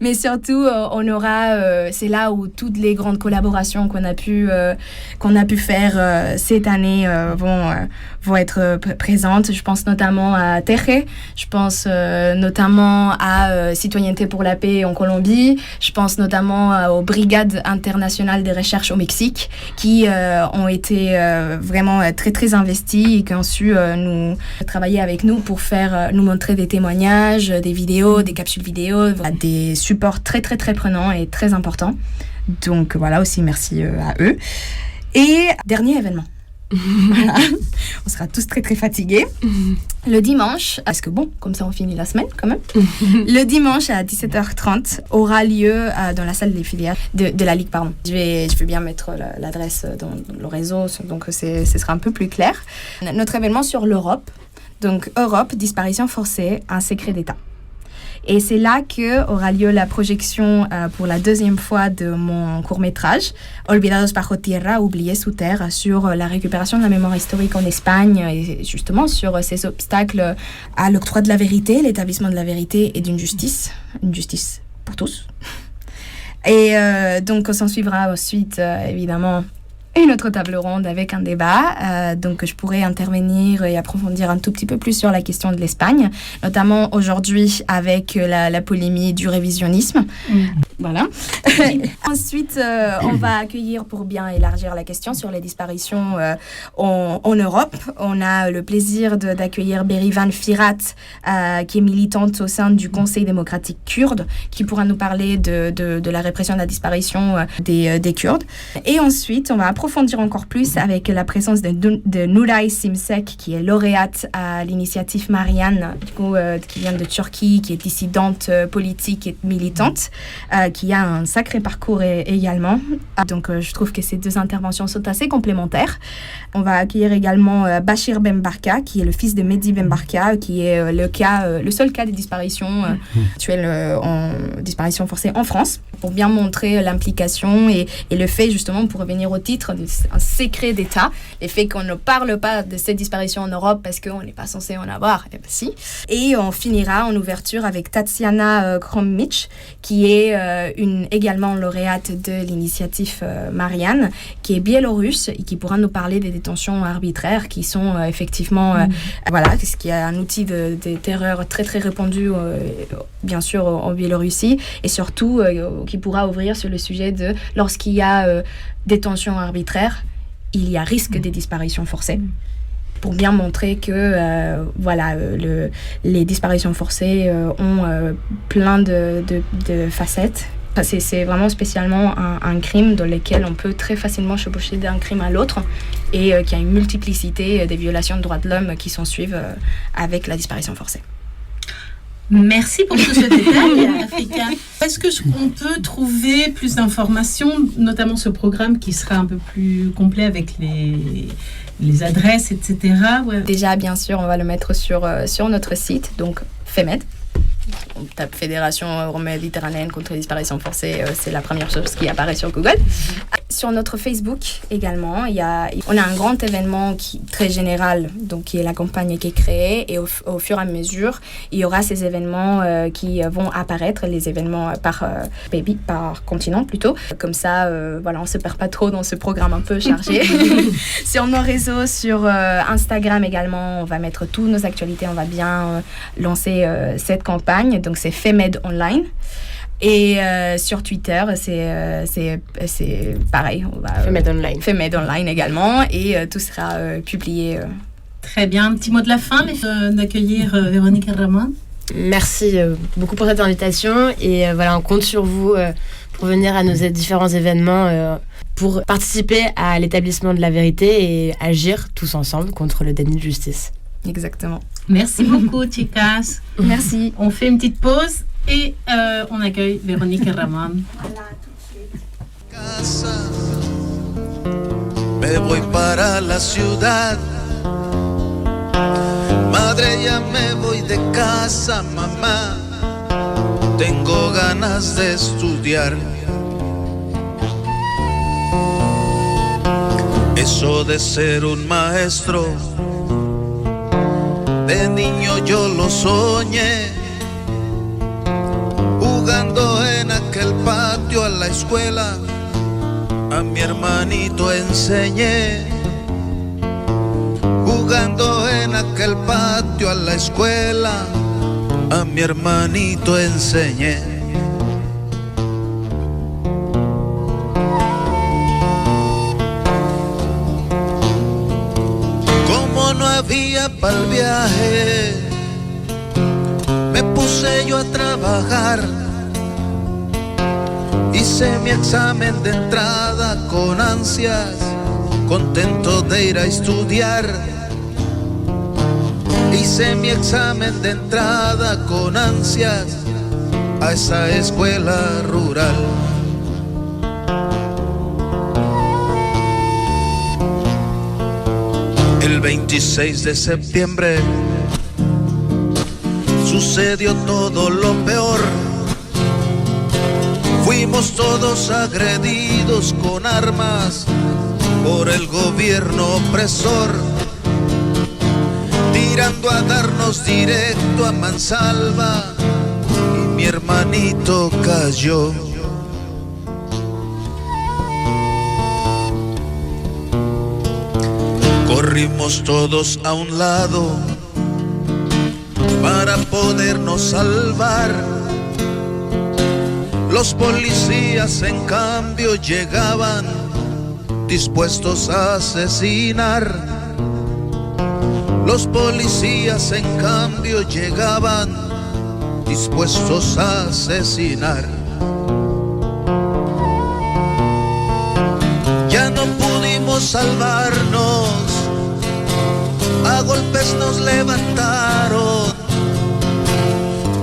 Mais surtout, on aura, c'est là où toutes les grandes collaborations qu'on a pu faire cette année vont être présentes. Je pense notamment à Teje, je pense notamment à Citoyenneté pour la paix en Colombie, je pense notamment aux Brigades internationales de recherche au Mexique qui ont été vraiment très très investies et qui ont su nous travailler avec nous pour nous montrer des témoignages, des vidéos, des capsules vidéo, des supports très très très prenants et très importants. Donc voilà, aussi merci à eux. Et dernier événement. Voilà. On sera tous très très fatigués. Le dimanche, parce que comme ça on finit la semaine quand même. Le dimanche à 17h30 aura lieu dans la salle des filières de la Ligue, pardon. Je vais bien mettre l'adresse dans le réseau, donc ce sera un peu plus clair. Notre événement sur l'Europe. Donc, Europe, disparition forcée, un secret d'État. Et c'est là qu'aura lieu la projection pour la deuxième fois de mon court-métrage, Olvidados bajo tierra, oubliés sous terre, sur la récupération de la mémoire historique en Espagne et justement sur ces obstacles à l'octroi de la vérité, l'établissement de la vérité et d'une justice, une justice pour tous. Et donc, on s'en suivra ensuite, évidemment, une autre table ronde avec un débat. Donc, je pourrais intervenir et approfondir un tout petit peu plus sur la question de l'Espagne, notamment aujourd'hui avec la polémique du révisionnisme. Voilà. Ensuite, on va accueillir, pour bien élargir la question sur les disparitions en Europe, on a le plaisir d'accueillir Berivan Firat, qui est militante au sein du Conseil démocratique kurde, qui pourra nous parler de la répression de la disparition des Kurdes. Et ensuite, on va approfondir encore plus avec la présence de Nuray Simsek, qui est lauréate à l'initiative Marianne, qui vient de Turquie, qui est dissidente politique et militante, qui a un sacré parcours également. Donc, je trouve que ces deux interventions sont assez complémentaires. On va accueillir également Bachir Bembarka, qui est le fils de Mehdi Bembarka, qui est le seul cas de disparition actuelle en disparition forcée en France, pour bien montrer l'implication et le fait, justement, pour revenir au titre, un secret d'État, le fait qu'on ne parle pas de cette disparition en Europe parce qu'on n'est pas censé en avoir, et bien si. Et on finira en ouverture avec Tatiana Kromich, qui est également lauréate de l'initiative Marianne, qui est biélorusse et qui pourra nous parler des détentions arbitraires qui sont effectivement, ce qui est un outil de terreur très très répandu, bien sûr, en Biélorussie, et surtout qui pourra ouvrir sur le sujet de lorsqu'il y a détention arbitraire, il y a risque de disparition forcée, pour bien montrer que les disparitions forcées ont plein de facettes. C'est vraiment spécialement un crime dans lequel on peut très facilement chevaucher d'un crime à l'autre et qu'il y a une multiplicité des violations de droits de l'homme qui s'en suivent avec la disparition forcée. Merci pour tout ce détail, Africa. Est-ce qu'on peut trouver plus d'informations, notamment ce programme qui sera un peu plus complet avec les adresses, etc. Déjà, bien sûr, on va le mettre sur notre site, donc FEMED. on tape Fédération Euro-Méditerranéenne contre les disparitions forcées, c'est la première chose qui apparaît sur Google. Sur notre Facebook également, on a un grand événement très général, donc qui est la campagne qui est créée, et au fur et à mesure, il y aura ces événements qui vont apparaître, les événements par continent plutôt. Comme ça, voilà, on se perd pas trop dans ce programme un peu chargé. Sur nos réseaux, sur Instagram également, on va mettre toutes nos actualités, on va bien lancer cette campagne, donc c'est FEMED Online. Et sur Twitter, c'est pareil. FEMED Online également. Et tout sera publié. Très bien. Un petit mot de la fin, d'accueillir Véronique Ramon. Merci beaucoup pour cette invitation. Et voilà, on compte sur vous pour venir à nos différents événements pour participer à l'établissement de la vérité et agir tous ensemble contre le déni de justice. Exactement. Merci beaucoup, chicas. Merci. On fait une petite pause. Et on accueille Véronique Ramón. Me voy para la ciudad. Madre, ya me voy de casa, mamá. Tengo ganas de estudiar. Eso de ser un maestro, de niño yo lo soñé. Jugando en aquel patio a la escuela, a mi hermanito enseñé. Jugando en aquel patio a la escuela, a mi hermanito enseñé. Como no había pa'l viaje, me puse yo a trabajar. Hice mi examen de entrada con ansias, contento de ir a estudiar. Hice mi examen de entrada con ansias a esa escuela rural. El 26 de septiembre sucedió todo lo peor. Fuimos todos agredidos con armas por el gobierno opresor, tirando a darnos directo a mansalva, y mi hermanito cayó. Corrimos todos a un lado para podernos salvar. Los policías en cambio llegaban dispuestos a asesinar. Los policías en cambio llegaban dispuestos a asesinar. Ya no pudimos salvarnos, a golpes nos levantaron,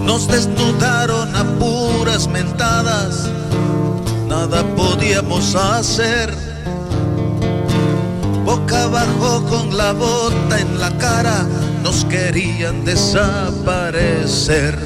nos desnudaron a puras mentadas, nada podíamos hacer. Boca abajo con la bota en la cara, nos querían desaparecer.